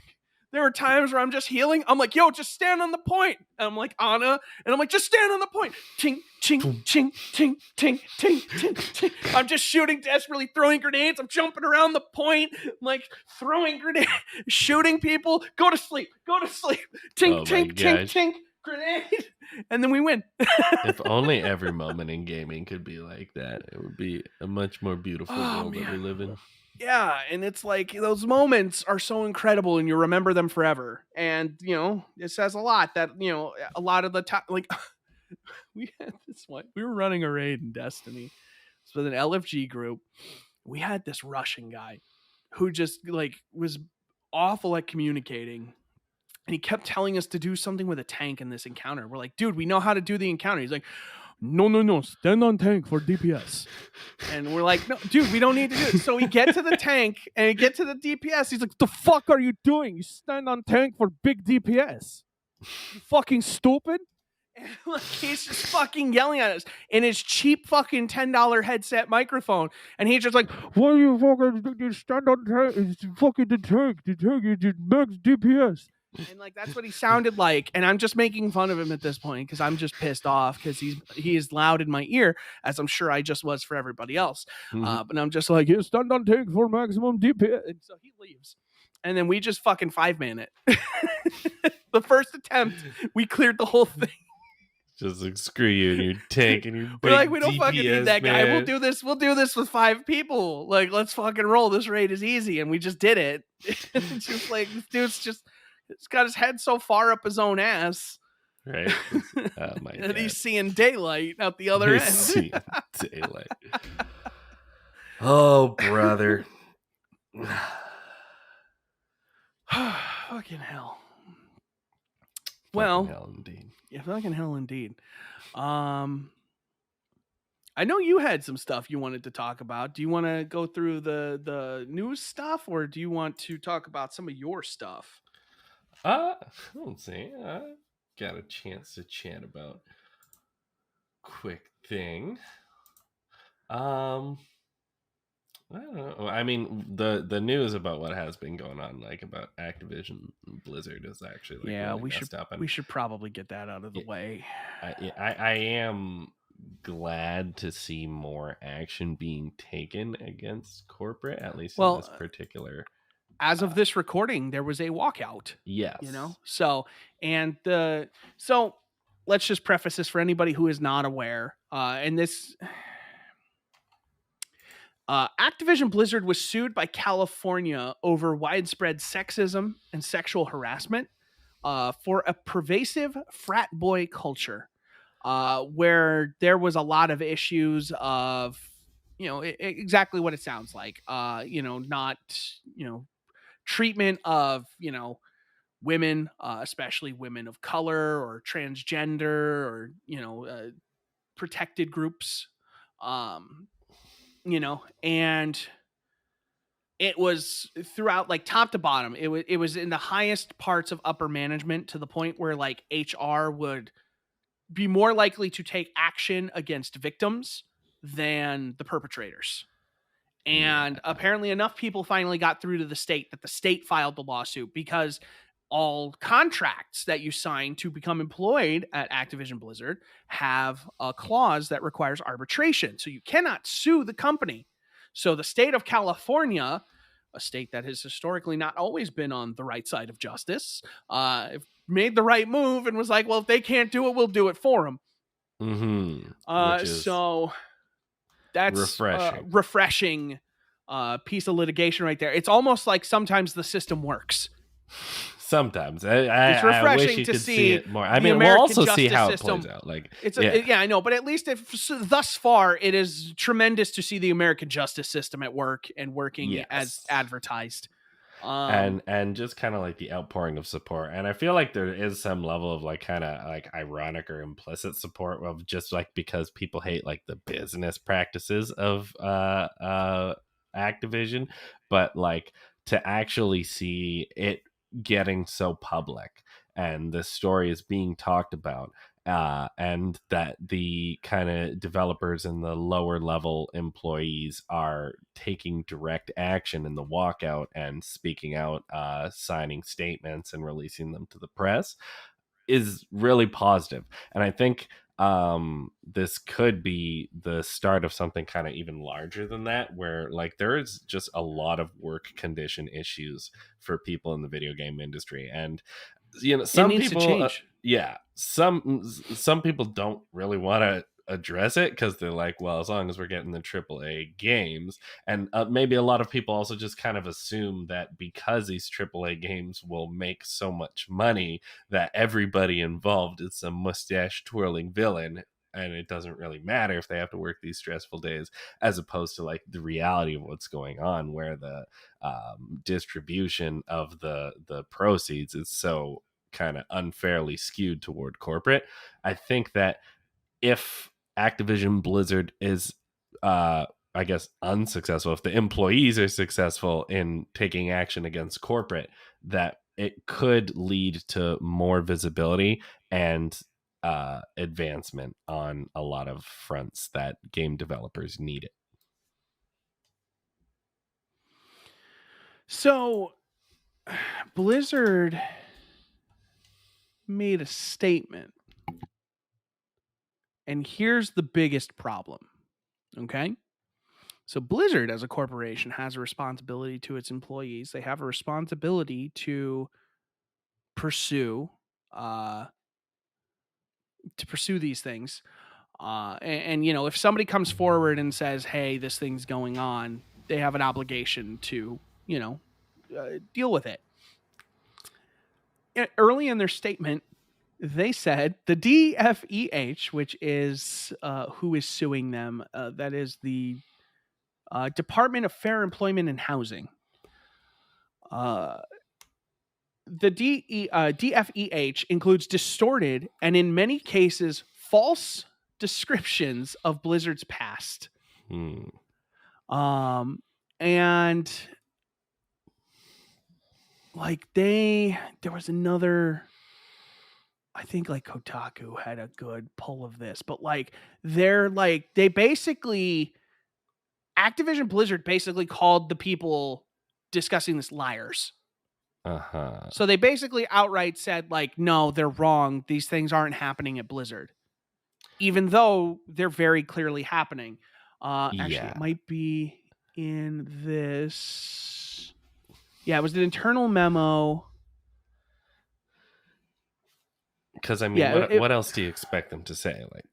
there were times where I'm just healing. I'm like, yo, just stand on the point. And I'm like, Anna. And I'm like, just stand on the point. Ching, ching, ching, ching, ching, ching, ching, ching. I'm just shooting desperately, throwing grenades. I'm jumping around the point, like throwing grenades, shooting people. Go to sleep. Go to sleep. Tink, tink, tink, tink. Grenade. And then we win. If only every moment in gaming could be like that, it would be a much more beautiful world that we live in. Yeah, and it's like those moments are so incredible and you remember them forever. And, you know, it says a lot that, you know, a lot of the time, like, we had this one. We were running a raid in Destiny. It's with an LFG group. We had this Russian guy who just, like, was awful at communicating. And he kept telling us to do something with a tank in this encounter. We're like, dude, we know how to do the encounter. He's like, no, stand on tank for DPS. And we're like, no, dude, we don't need to do it. So we get to the tank and we get to the DPS. He's like, the fuck are you doing? You stand on tank for big DPS. You fucking stupid. And like, he's just fucking yelling at us in his cheap fucking $10 headset microphone. And he's just like, what are you fucking stand on tank? It's fucking the tank. The tank is max DPS. And like that's what he sounded like, and I'm just making fun of him at this point because I'm just pissed off because he is loud in my ear, as I'm sure I just was for everybody else. But I'm just like, stand on tank for maximum DPS, and so he leaves, and then we just fucking 5-man it. The first attempt, we cleared the whole thing. Just like screw you and your tank and your big we're like, we don't DPS, fucking need that guy. man. We'll do this with 5 people. Like, let's fucking roll. This raid is easy, and we just did it. It's just like this dude's just. It's got his head so far up his own ass. Right. Oh my God. And he's seeing daylight out the other end. Seeing daylight. Oh, brother. Fucking hell. Well, fucking hell indeed. Yeah, fucking hell indeed. I know you had some stuff you wanted to talk about. Do you want to go through the news stuff, or do you want to talk about some of your stuff? Let's see. I got a chance to chat about quick thing. I don't know. I mean, the news about what has been going on, like about Activision Blizzard, is actually like Yeah, really messed up, and we should probably get that out of the way. I am glad to see more action being taken against corporate, at least in this Well, particular. as of this recording, there was a walkout. Yes. So so let's just preface this for anybody who is not aware. And this Activision Blizzard was sued by California over widespread sexism and sexual harassment for a pervasive frat boy culture, where there was a lot of issues of, exactly what it sounds like. Not, treatment of, women, especially women of color or transgender or, protected groups. And it was throughout, like, top to bottom. It was in the highest parts of upper management, to the point where like HR would be more likely to take action against victims than the perpetrators. And apparently enough people finally got through to the state that the state filed the lawsuit, because all contracts that you sign to become employed at Activision Blizzard have a clause that requires arbitration. So you cannot sue the company. So the state of California, a state that has historically not always been on the right side of justice, made the right move and was like, well, if they can't do it, we'll do it for them. Which is so that's refreshing. Refreshing piece of litigation right there. It's almost like sometimes the system works. Sometimes it's refreshing I wish you to could see it more. I mean, we'll also see how it plays out. Like, yeah, I know, but at least thus far, it is tremendous to see the American justice system at work and working as advertised. And just kind of like the outpouring of support, and I feel like there is some level of like kind of like ironic or implicit support of just like, because people hate like the business practices of Activision, but like to actually see it getting so public and the story is being talked about, and that the kind of developers and the lower level employees are taking direct action in the walkout and speaking out, signing statements and releasing them to the press, is really positive. And I think this could be the start of something kind of even larger than that, where like there is just a lot of work condition issues for people in the video game industry, and some people some people don't really want to address it because they're like, well, as long as we're getting the AAA games, and maybe a lot of people also just kind of assume that because these AAA games will make so much money that everybody involved is a mustache twirling villain, and it doesn't really matter if they have to work these stressful days, as opposed to like the reality of what's going on, where the distribution of the proceeds is so kind of unfairly skewed toward corporate. I think that if Activision Blizzard is I guess unsuccessful, if the employees are successful in taking action against corporate, that it could lead to more visibility and advancement on a lot of fronts that game developers need it. So Blizzard made a statement, and here's the biggest problem. Okay. So Blizzard as a corporation has a responsibility to its employees. They have a responsibility to pursue these things. And if somebody comes forward and says, hey, this thing's going on, they have an obligation to, deal with it. Early in their statement, they said the DFEH, which is who is suing them, that is the Department of Fair Employment and Housing. The DFEH includes distorted and, in many cases, false descriptions of Blizzard's past. And like there was another I think like Kotaku had a good pull of this, but like they basically Activision Blizzard basically called the people discussing this liars. Uh-huh. So they basically outright said like, no, they're wrong. These things aren't happening at Blizzard, even though they're very clearly happening. Actually, it might be in this. Yeah, it was an internal memo. Because I mean, what else do you expect them to say? Like,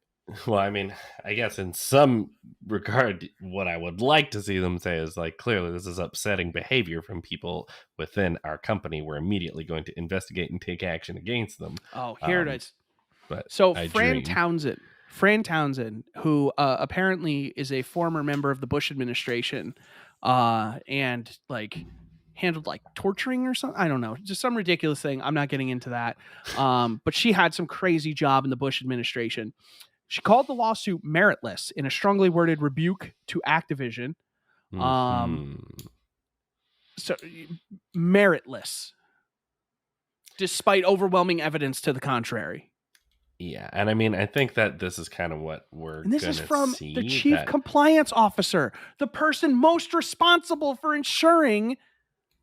well, I mean, I guess in some regard, what I would like to see them say is like, clearly this is upsetting behavior from people within our company. We're immediately going to investigate and take action against them. Oh, here it is. But so Fran Townsend, who apparently is a former member of the Bush administration, and like handled like torturing or something. I don't know, just some ridiculous thing. I'm not getting into that. But she had some crazy job in the Bush administration. She called the lawsuit meritless in a strongly worded rebuke to Activision. So meritless, despite overwhelming evidence to the contrary. Yeah, and I mean, I think that this is kind of what we're. And this is from the chief compliance officer, the person most responsible for ensuring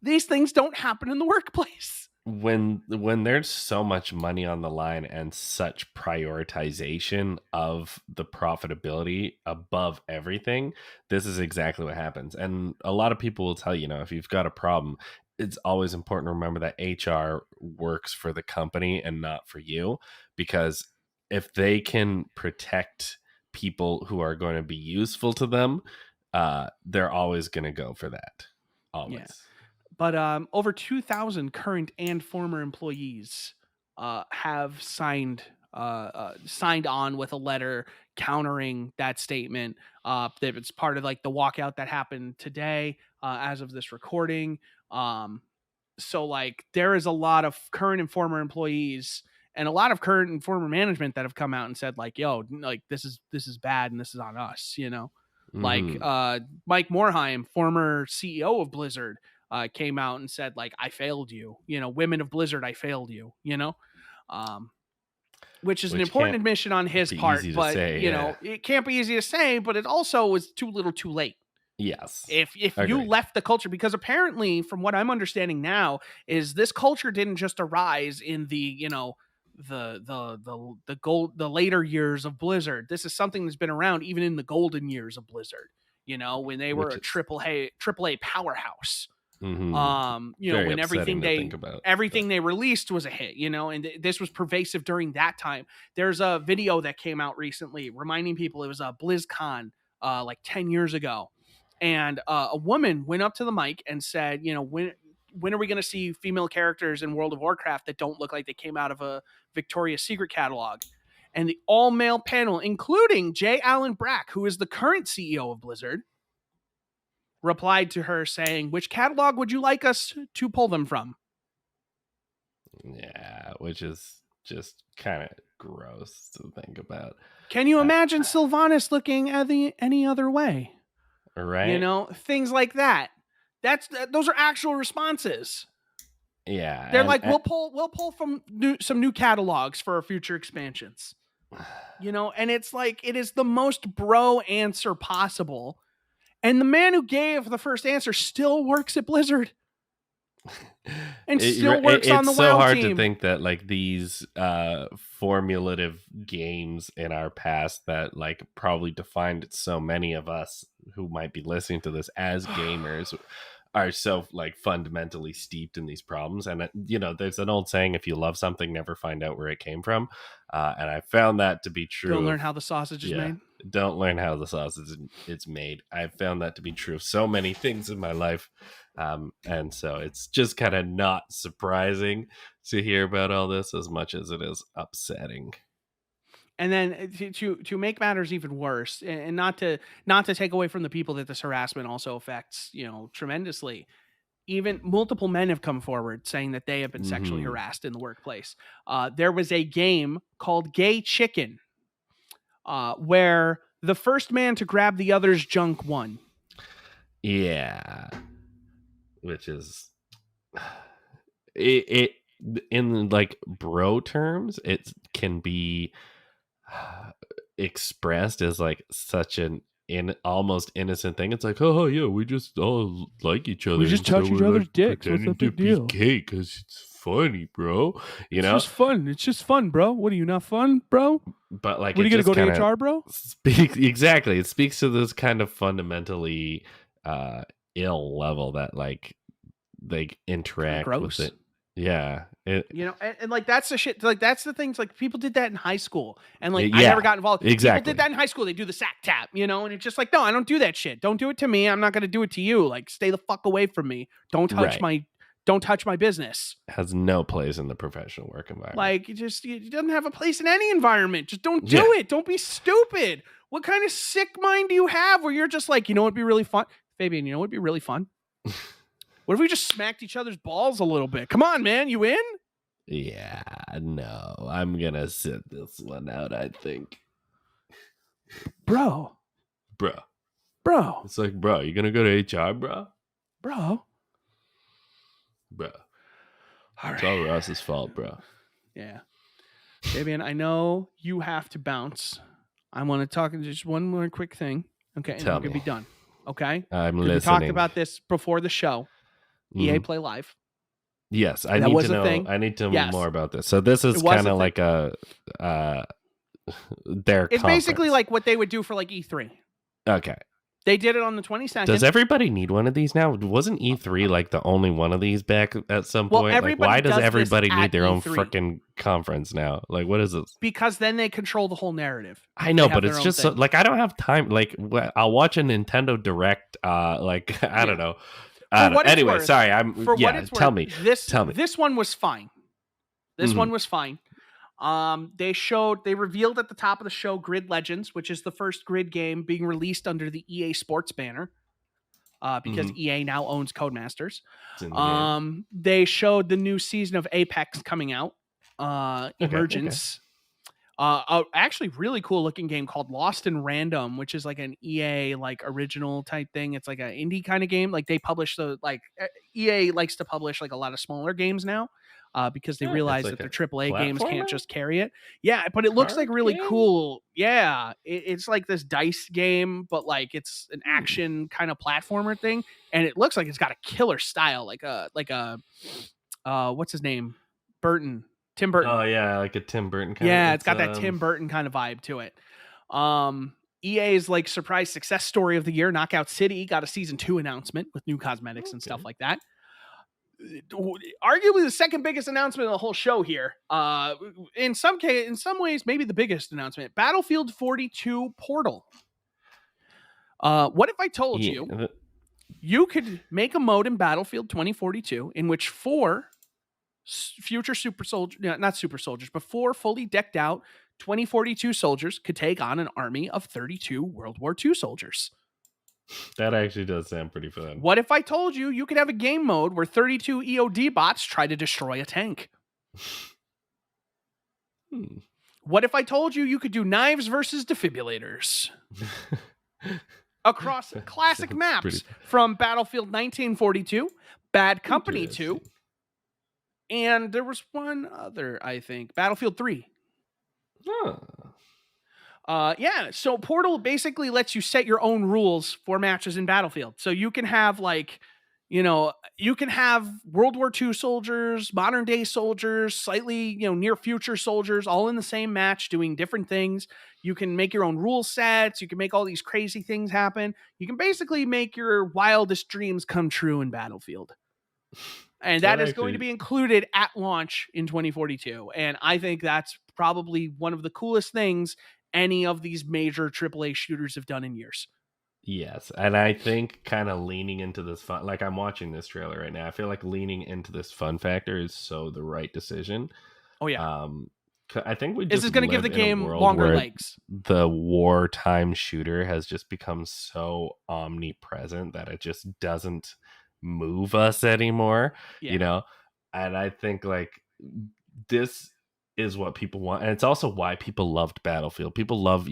these things don't happen in the workplace. When there's so much money on the line and such prioritization of the profitability above everything, this is exactly what happens. And a lot of people will tell you, if you've got a problem, it's always important to remember that HR works for the company and not for you, because if they can protect people who are going to be useful to them, they're always going to go for that. Always. Yeah. But over 2,000 current and former employees have signed on with a letter countering that statement. That it's part of like the walkout that happened today as of this recording. So like there is a lot of current and former employees and a lot of current and former management that have come out and said like, yo, like this is bad and this is on us, Mm-hmm. Like Mike Morhaime, former CEO of Blizzard, came out and said like, I failed you, women of Blizzard, I failed you, which is an important admission on his part, but it can't be easy to say, but it also was too little too late. Yes. If you left the culture, because apparently from what I'm understanding now is this culture didn't just arise in the, the later years of Blizzard. This is something that's been around even in the golden years of Blizzard, when they were a AAA powerhouse. Mm-hmm. When everything they released was a hit, and this was pervasive during that time. There's a video that came out recently reminding people it was a BlizzCon like 10 years ago. And a woman went up to the mic and said, when are we going to see female characters in World of Warcraft that don't look like they came out of a Victoria's Secret catalog? And the all-male panel, including J. Allen Brack, who is the current CEO of Blizzard, replied to her saying, which catalog would you like us to pull them from? Yeah, which is just kind of gross to think about. Can you imagine Sylvanas looking any other way? Right. Things like that. Those are actual responses. Yeah. They're like, we'll pull from some new catalogs for our future expansions. And it's like, it is the most bro answer possible. And the man who gave the first answer still works at Blizzard. And still works on the WoW team. It's so hard to think that like these formulative games in our past that like probably defined so many of us who might be listening to this as gamers are so like fundamentally steeped in these problems. And there's an old saying, if you love something, never find out where it came from. And I found that to be true. Don't learn how the sausage is made. Don't learn how the sausage is made. I've found that to be true of so many things in my life. And so it's just kind of not surprising to hear about all this as much as it is upsetting. And then to make matters even worse, and not to take away from the people that this harassment also affects, tremendously, even multiple men have come forward saying that they have been sexually harassed in the workplace. There was a game called Gay Chicken, where the first man to grab the other's junk won. Yeah. Which is... It in like bro terms, it can be expressed as like such an almost innocent thing. It's like, oh yeah, we just all like each other, We just and so touch each we're other's like dicks. What's the pretending to big be deal? gay because it's funny, bro. You It's know, just fun. It's just fun, bro. What are you, not fun, bro? but like What are it you gonna just go kind to of HR, bro? speaks exactly. It speaks to this kind of fundamentally ill level that like they Kind of interact with gross. it. Yeah, You know, and like that's the shit. Like that's the things. Like people did that in high school, and like I yeah, never got involved. People exactly. did that in high school. They do the sack tap, you know, and it's just like, no, I don't do that shit. Don't do it to me. I'm not gonna do it to you. Like, stay the fuck away from me. Right. Don't touch my business. Has no place in the professional work environment. Like, it doesn't have a place in any environment. Just don't do Yeah. it. Don't be stupid. What kind of sick mind do you have where you're just like, you know what'd be really fun, Fabian? You know what'd be really fun? What if we just smacked each other's balls a little bit? Come on, man. You in? Yeah, no, I'm gonna sit this one out, I think. Bro. It's like, bro, you gonna go to HR, bro? Bro. All it's all Ross's fault, bro. Yeah. Fabian, I know you have to bounce. I want to talk just one more quick thing. Okay, and Tell we're going to me. be done. Okay? I'm listening. We talked about this before the show. EA Play Live. Yes, I That need was to a know. thing. I need to know Yes. more about this. So this is It was kind a of like their It's conference. basically like what they would do for like E3. Okay. They did it on the 22nd. Does everybody need one of these now? Wasn't E3 like the only one of these back at some Well, point? Like, everybody why does does this everybody need at their own E3. freaking conference now? Like, what is this? Because then they control the whole narrative. I know, They have but their it's own just thing. like I don't have time. Like, I'll watch a Nintendo Direct. Like, I don't know. Anyway, worth, sorry. I'm. For Yeah, what it's tell worth, me. Tell me. This one was fine. This one was fine. They revealed at the top of the show Grid Legends, which is the first Grid game being released under the EA Sports banner. Because EA now owns Codemasters. They showed the new season of Apex coming out. Emergence. Actually really cool looking game called Lost in Random, which is like an EA like original type thing. It's like an indie kind of game. Like they publish EA likes to publish like a lot of smaller games now. Because they realize like that their AAA games can't just carry it. Yeah, but it looks like really cool. Yeah, it's like this dice game, but like it's an action kind of platformer thing, and it looks like it's got a killer style, like a what's his name, Tim Burton. Oh yeah, like a Tim Burton kind of. Yeah, it's got that Tim Burton kind of vibe to it. EA's like surprise success story of the year, Knockout City, got a season 2 announcement with new cosmetics and stuff like that. Arguably the second biggest announcement of the whole show here. In some ways, maybe the biggest announcement. Battlefield 42 Portal. What if I told you could make a mode in Battlefield 2042 in which 4 future super soldiers, not super soldiers, but 4 fully decked out 2042 soldiers could take on an army of 32 World War II soldiers? That actually does sound pretty fun. What if I told you could have a game mode where 32 EOD bots try to destroy a tank? What if I told you could do knives versus defibrillators? Across classic maps from Battlefield 1942, Bad Company 2, and there was one other, I think, Battlefield 3. Yeah, so Portal basically lets you set your own rules for matches in Battlefield. So you can have you can have World War II soldiers, modern day soldiers, slightly, near future soldiers, all in the same match doing different things. You can make your own rule sets. You can make all these crazy things happen. You can basically make your wildest dreams come true in Battlefield. And that is going to be included at launch in 2042. And I think that's probably one of the coolest things any of these major AAA shooters have done in years. Yes, and I think kind of leaning into this fun, like I'm watching this trailer right now, I feel like leaning into this fun factor is so the right decision. Oh yeah. I think we just this is going to give the game longer legs. The wartime shooter has just become so omnipresent that it just doesn't move us anymore, and I think like this is what people want, and it's also why people loved Battlefield. People love,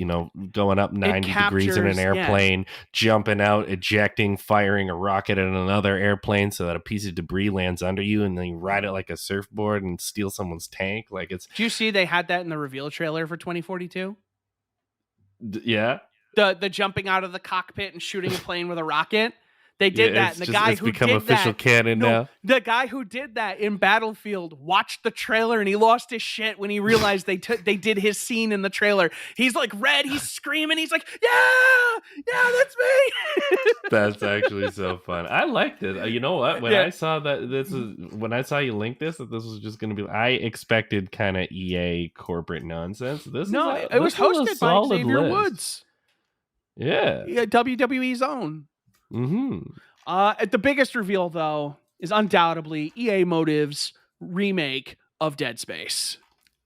going up 90 degrees in an captures, airplane, jumping out, ejecting, firing a rocket at another airplane so that a piece of debris lands under you, and then you ride it like a surfboard and steal someone's tank. Like, it's Do you see they had that in the reveal trailer for 2042? yeah. The jumping out of the cockpit and shooting a plane with a rocket. They did that, and the guy who become did official that, canon now. the guy who did that in Battlefield watched the trailer and he lost his shit when he realized they did his scene in the trailer. He's like red, he's screaming, he's like, yeah, that's me. That's actually so fun. I liked it. You know what? When I saw that when I saw you link this, that this was just going to be, I expected kind of EA corporate nonsense. It was hosted by Xavier Woods. Yeah, WWE's own. The biggest reveal, though, is undoubtedly EA Motive's remake of Dead Space.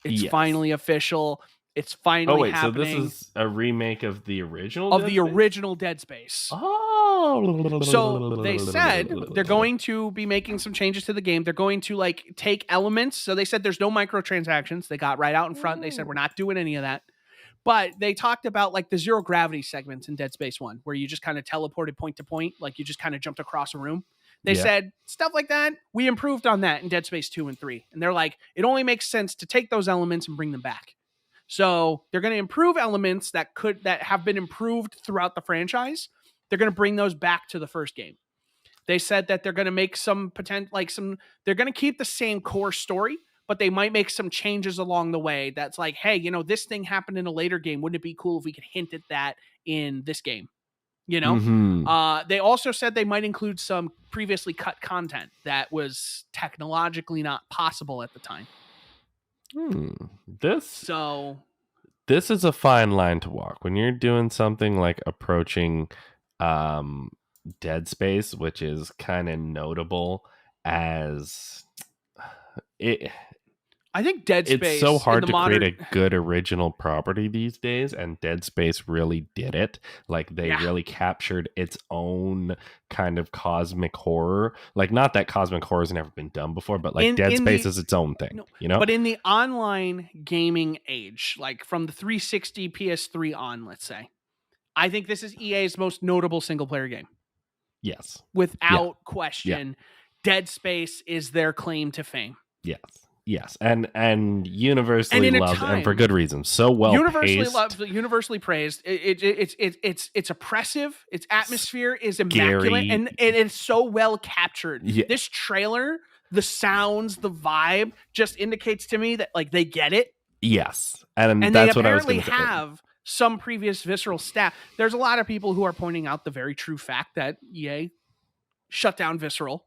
It's finally official. It's finally happening. So this is a remake of the original original Dead Space. Oh, so they said they're going to be making some changes to the game. They're going to take elements. So they said there's no microtransactions. They got right out in front. They said we're not doing any of that. But they talked about the zero gravity segments in Dead Space 1, where you just kind of teleported point to point, like you just kind of jumped across a room. They said stuff like that. We improved on that in Dead Space 2 and 3. And they're like, it only makes sense to take those elements and bring them back. So they're going to improve elements that have been improved throughout the franchise. They're going to bring those back to the first game. They said that they're going to make some they're going to keep the same core story, but they might make some changes along the way. That's like, hey, this thing happened in a later game. Wouldn't it be cool if we could hint at that in this game? They also said they might include some previously cut content that was technologically not possible at the time. This is a fine line to walk when you're doing something like approaching Dead Space, which is kind of notable as it. I think Dead Space. It's so hard to create a good original property these days, and Dead Space really did it. They really captured its own kind of cosmic horror. Not that cosmic horror has never been done before, but Dead Space is its own thing. But in the online gaming age, from the 360 PS3 on, let's say, I think this is EA's most notable single player game. Yes, without question, Dead Space is their claim to fame. Yes, and universally loved, and for good reason. So well paced. Universally praised. It's oppressive. Its atmosphere is immaculate, and it's so well captured. Yeah. This trailer, the sounds, the vibe, just indicates to me that they get it. Yes, and that's what I was going to say. They apparently have some previous Visceral staff. There's a lot of people who are pointing out the very true fact that EA shut down Visceral.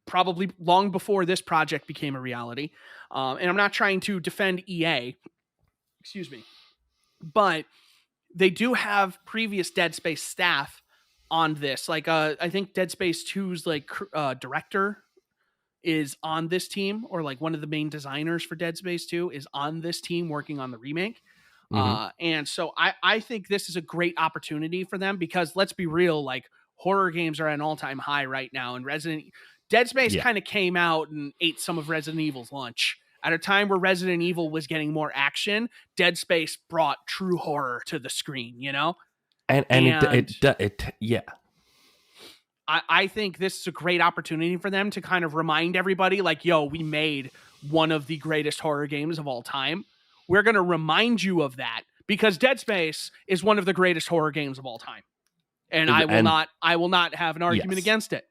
Probably long before this project became a reality. And I'm not trying to defend EA, but they do have previous Dead Space staff on this. I think Dead Space 2's director is on this team, or one of the main designers for Dead Space 2 is on this team working on the remake. And so I think this is a great opportunity for them, because let's be real, horror games are at an all-time high right now, and Dead Space kind of came out and ate some of Resident Evil's lunch. At a time where Resident Evil was getting more action, Dead Space brought true horror to the screen, I think this is a great opportunity for them to kind of remind everybody, we made one of the greatest horror games of all time. We're going to remind you of that, because Dead Space is one of the greatest horror games of all time. And I will not have an argument against it.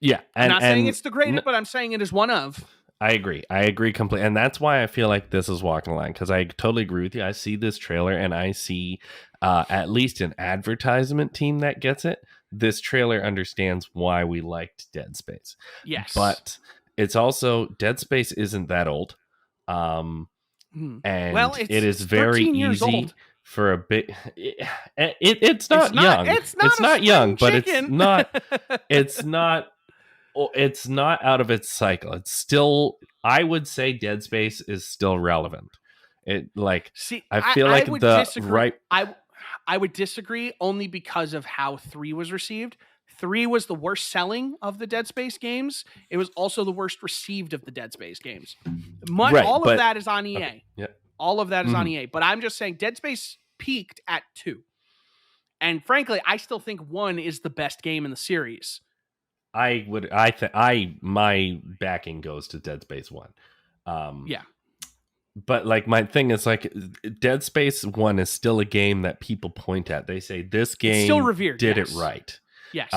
Yeah. I'm not saying it's the greatest, but I'm saying it is one of. I agree completely. And that's why I feel like this is walking the line, because I totally agree with you. I see this trailer and I see at least an advertisement team that gets it. This trailer understands why we liked Dead Space. Yes. But it's also, Dead Space isn't that old. And it is very easy old. For a bit. It's not young. It's not young, but it's not out of its cycle. It's still, I would say Dead Space is still relevant. I would disagree only because of how 3 was received. 3 was the worst selling of the Dead Space games. It was also the worst received of the Dead Space games. All of that is on EA. Okay, yeah. All of that is on EA. But I'm just saying Dead Space peaked at 2. And frankly, I still think 1 is the best game in the series. My backing goes to Dead Space 1. Yeah. But like my thing is like Dead Space 1 is still a game that people point at. They say this game it's still revered, did yes. it right. Yes.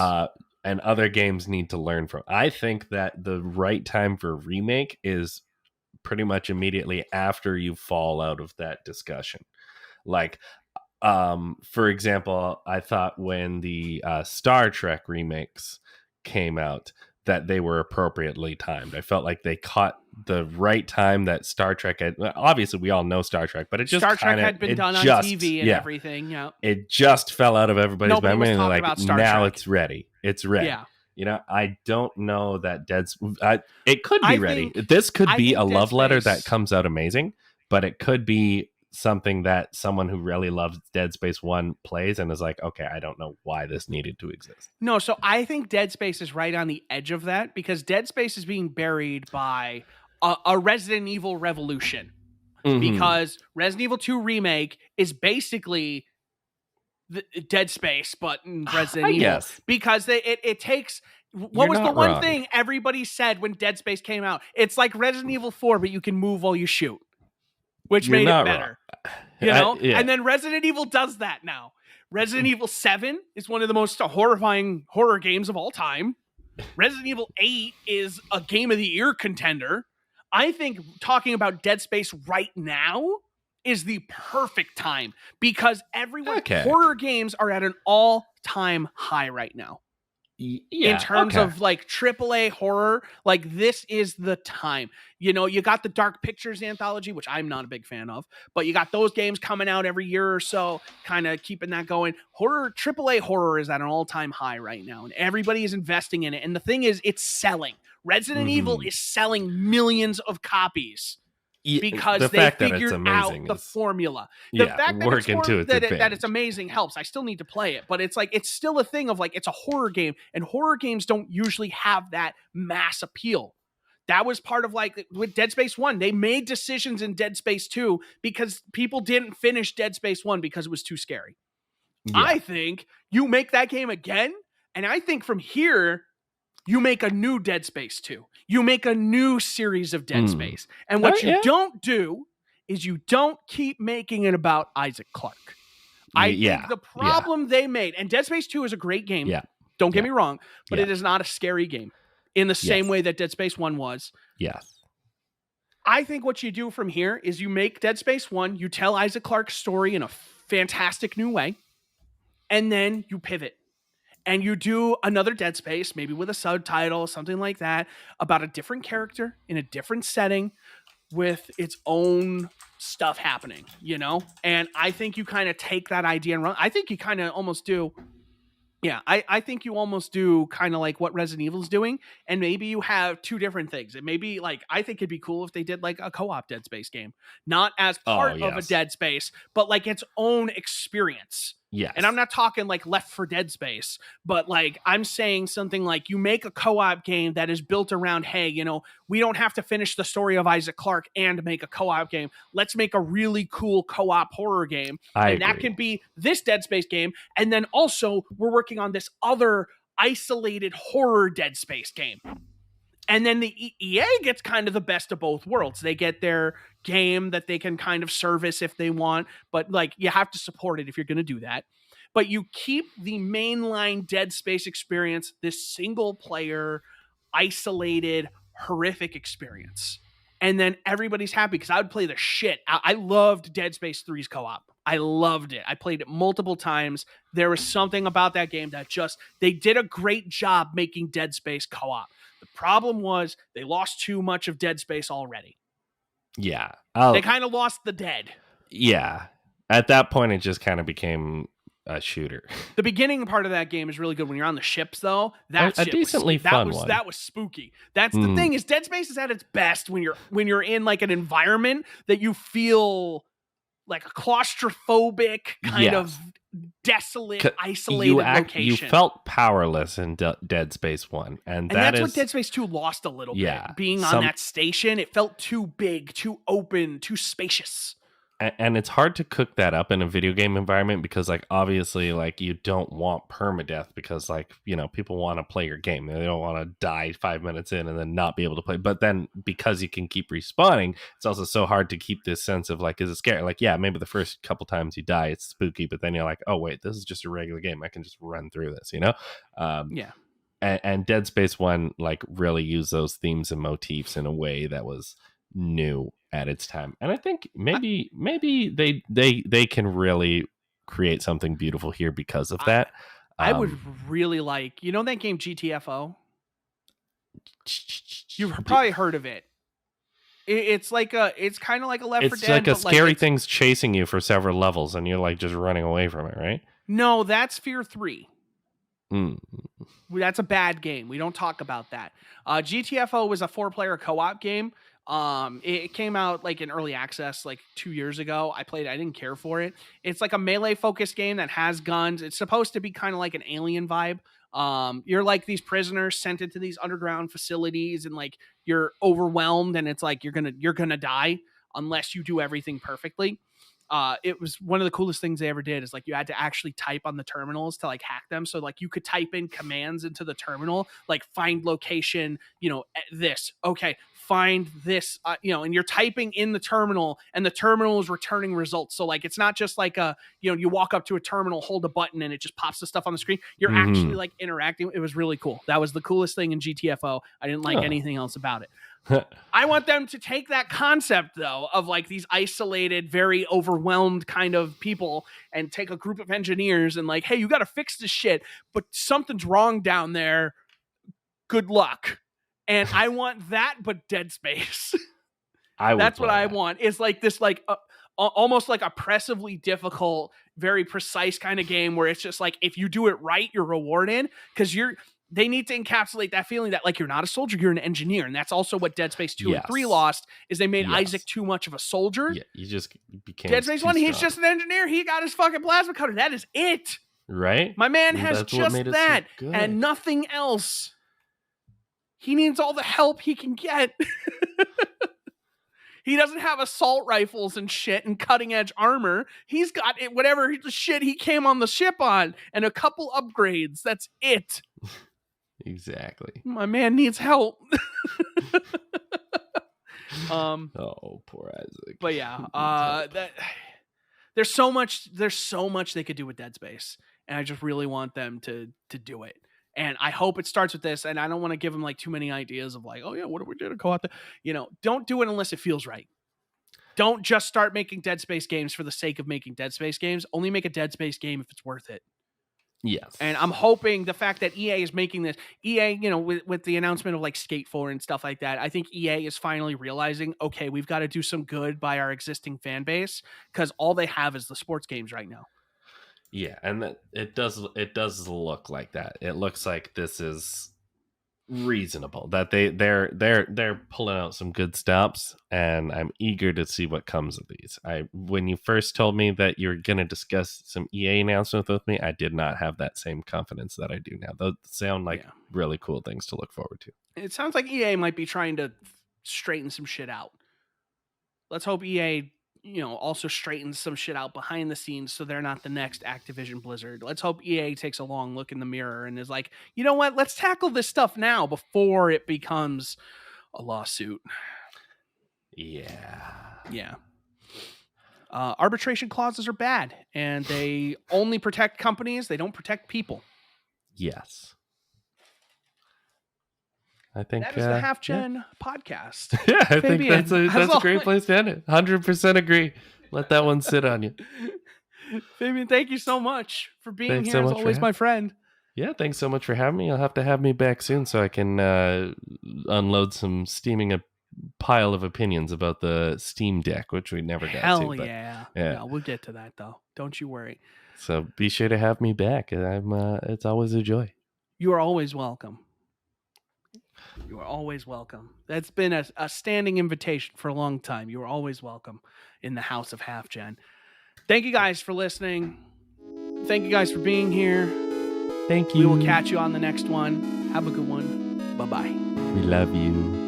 And other games need to learn from. I think that the right time for a remake is pretty much immediately after you fall out of that discussion. Like, for example, I thought when the Star Trek remakes came out that they were appropriately timed. I felt like they caught the right time that Star Trek had. Obviously, we all know Star Trek, but it just Star Trek had been done on TV and everything. Yeah, it just fell out of everybody's memory. And like about Star now, Trek. it's ready. It's ready. Yeah. You know, I don't know that it could be ready. This could be a love letter that comes out amazing, but it could be something that someone who really loves Dead Space 1 plays and is like, okay, I don't know why this needed to exist. No, so I think Dead Space is right on the edge of that because Dead Space is being buried by a Resident Evil revolution. Mm-hmm. Because Resident Evil 2 Remake is basically the Dead Space, but Resident Evil. Guess. Because it takes... What was the one thing everybody said when Dead Space came out? It's like Resident Evil 4, but you can move while you shoot. Which made it better. You know? And then Resident Evil does that now. Resident Evil 7 is one of the most horrifying horror games of all time. Resident Evil 8 is a Game of the Year contender. I think talking about Dead Space right now is the perfect time because horror games are at an all-time high right now. In terms of like AAA horror, like this is the time. You know, you got the Dark Pictures anthology, which I'm not a big fan of, but you got those games coming out every year or so, kind of keeping that going. AAA horror is at an all-time high right now, and everybody is investing in it. And the thing is, it's selling. Resident Evil is selling millions of copies. Because they figured out the formula. The fact that it's amazing helps. I still need to play it, but it's like it's still a thing of like it's a horror game, and horror games don't usually have that mass appeal. That was part of like with Dead Space 1. They made decisions in Dead Space 2 because people didn't finish Dead Space 1 because it was too scary. Yeah. I think you make that game again, and I think from here you make a new Dead Space 2. You make a new series of Dead Space. And what you don't do is you don't keep making it about Isaac Clarke. I think the problem they made, and Dead Space 2 is a great game. Yeah. Don't get me wrong, but it is not a scary game in the same way that Dead Space 1 was. Yes. I think what you do from here is you make Dead Space 1, you tell Isaac Clarke's story in a fantastic new way, and then you pivot. And you do another Dead Space, maybe with a subtitle, something like that, about a different character in a different setting with its own stuff happening, you know? And I think you kind of take that idea and run. I think you kind of almost do... Yeah, I think you almost do kind of like what Resident Evil's doing, and maybe you have two different things. It may be like, I think it'd be cool if they did like a co-op Dead Space game, not as part of a Dead Space, but like its own experience. Yes. And I'm not talking like Left 4 Dead Space, but like I'm saying something like you make a co-op game that is built around, hey, you know, we don't have to finish the story of Isaac Clarke and make a co-op game. Let's make a really cool co-op horror game. That can be this Dead Space game. And then also we're working on this other isolated horror Dead Space game. And then the EA gets kind of the best of both worlds. They get their game that they can kind of service if they want, but like you have to support it if you're going to do that. But you keep the mainline Dead Space experience, this single player, isolated, horrific experience. And then everybody's happy because I would play the shit. I loved Dead Space 3's co-op. I loved it. I played it multiple times. There was something about that game that they did a great job making Dead Space co-op. The problem was they lost too much of Dead Space already. Yeah. They kind of lost the dead. Yeah. At that point, it just kind of became a shooter. The beginning part of that game is really good. When you're on the ships, though, that's a decently fun one. That was spooky. That's the thing is Dead Space is at its best when you're in like an environment that you feel like a claustrophobic kind of desolate, isolated location. You felt powerless in Dead Space 1, and that's what Dead Space 2 lost a little bit. Being on that station, it felt too big, too open, too spacious. And it's hard to cook that up in a video game environment because, like, obviously, like, you don't want permadeath because, like, you know, people want to play your game. They don't want to die 5 minutes in and then not be able to play. But then because you can keep respawning, it's also so hard to keep this sense of, like, is it scary? Like, yeah, maybe the first couple times you die, it's spooky. But then you're like, oh, wait, this is just a regular game. I can just run through this, you know? Yeah. And Dead Space 1, like, really used those themes and motifs in a way that was new at its time, and I think maybe they can really create something beautiful here because of that. I would really like, you know, that game GTFO. You've probably heard of it. It's like it's kind of like a Left 4 Dead. It's like a scary thing's chasing you for several levels, and you're like just running away from it, right? No, that's Fear 3. Mm. That's a bad game. We don't talk about that. GTFO was a 4-player co-op game. It came out like in early access like 2 years ago. I played it. I didn't care for it. It's like a melee focused game that has guns. It's supposed to be kind of like an Alien vibe. You're like these prisoners sent into these underground facilities, and like you're overwhelmed, and it's like you're gonna die unless you do everything perfectly. It was one of the coolest things they ever did is like you had to actually type on the terminals to like hack them. So like you could type in commands into the terminal, like find location, you know, this, okay, find this, you know, and you're typing in the terminal and the terminal is returning results. So like, it's not just like you know, you walk up to a terminal, hold a button and it just pops the stuff on the screen. You're actually like interacting. It was really cool. That was the coolest thing in GTFO. I didn't like anything else about it. I want them to take that concept though of like these isolated, very overwhelmed kind of people and take a group of engineers and like, hey, you got to fix this shit, but something's wrong down there. Good luck. And I want that, but Dead Space. That's what I want. It's like this, like almost like oppressively difficult, very precise kind of game where it's just like, if you do it right, you're rewarded because they need to encapsulate that feeling that like you're not a soldier, you're an engineer. And that's also what Dead Space 2 and 3 lost, is they made Isaac too much of a soldier. Yeah, you just became Dead Space 1, he's just an engineer. He got his fucking plasma cutter. That is it. Right? My man has just that and nothing else. He needs all the help he can get. He doesn't have assault rifles and shit and cutting edge armor. He's got it, whatever shit he came on the ship on and a couple upgrades. That's it. Exactly. My man needs help. Oh, poor Isaac. But yeah, there's so much they could do with Dead Space, and I just really want them to do it. And I hope it starts with this, and I don't want to give them like too many ideas of like, oh yeah, what do we do to go out there? You know, don't do it unless it feels right. Don't just start making Dead Space games for the sake of making Dead Space games. Only make a Dead Space game if it's worth it. Yes. And I'm hoping the fact that EA is making this, EA, you know, with the announcement of like Skate 4 and stuff like that, I think EA is finally realizing, okay, we've got to do some good by our existing fan base because all they have is the sports games right now. Yeah, and it does look like that. It looks like this is reasonable, that they're pulling out some good stops, and I'm eager to see what comes of these. When you first told me that you're going to discuss some EA announcements with me, I did not have that same confidence that I do now. Those sound like really cool things to look forward to. It sounds like EA might be trying to straighten some shit out. Let's hope EA, you know, also straightens some shit out behind the scenes so they're not the next Activision Blizzard. Let's hope EA takes a long look in the mirror and is like, you know what, let's tackle this stuff now before it becomes a lawsuit. Yeah. Arbitration clauses are bad, and they only protect companies. They don't protect people. Yes. I think that is the HalfGen podcast. Yeah, I think that's a great place to end it. 100% agree. Let that one sit on you. Fabian, thank you so much for being here as always, my friend. Yeah, thanks so much for having me. You'll have to have me back soon so I can unload some steaming pile of opinions about the Steam Deck, which we never got to. Hell yeah. No, we'll get to that though. Don't you worry. So be sure to have me back. It's always a joy. You are always welcome. You are always welcome. That's been a standing invitation for a long time. You are always welcome in the house of HalfGen. Thank you guys for listening. thank you guys for being here. Thank you. We will catch you on the next one. Have a good one. Bye-bye. We love you.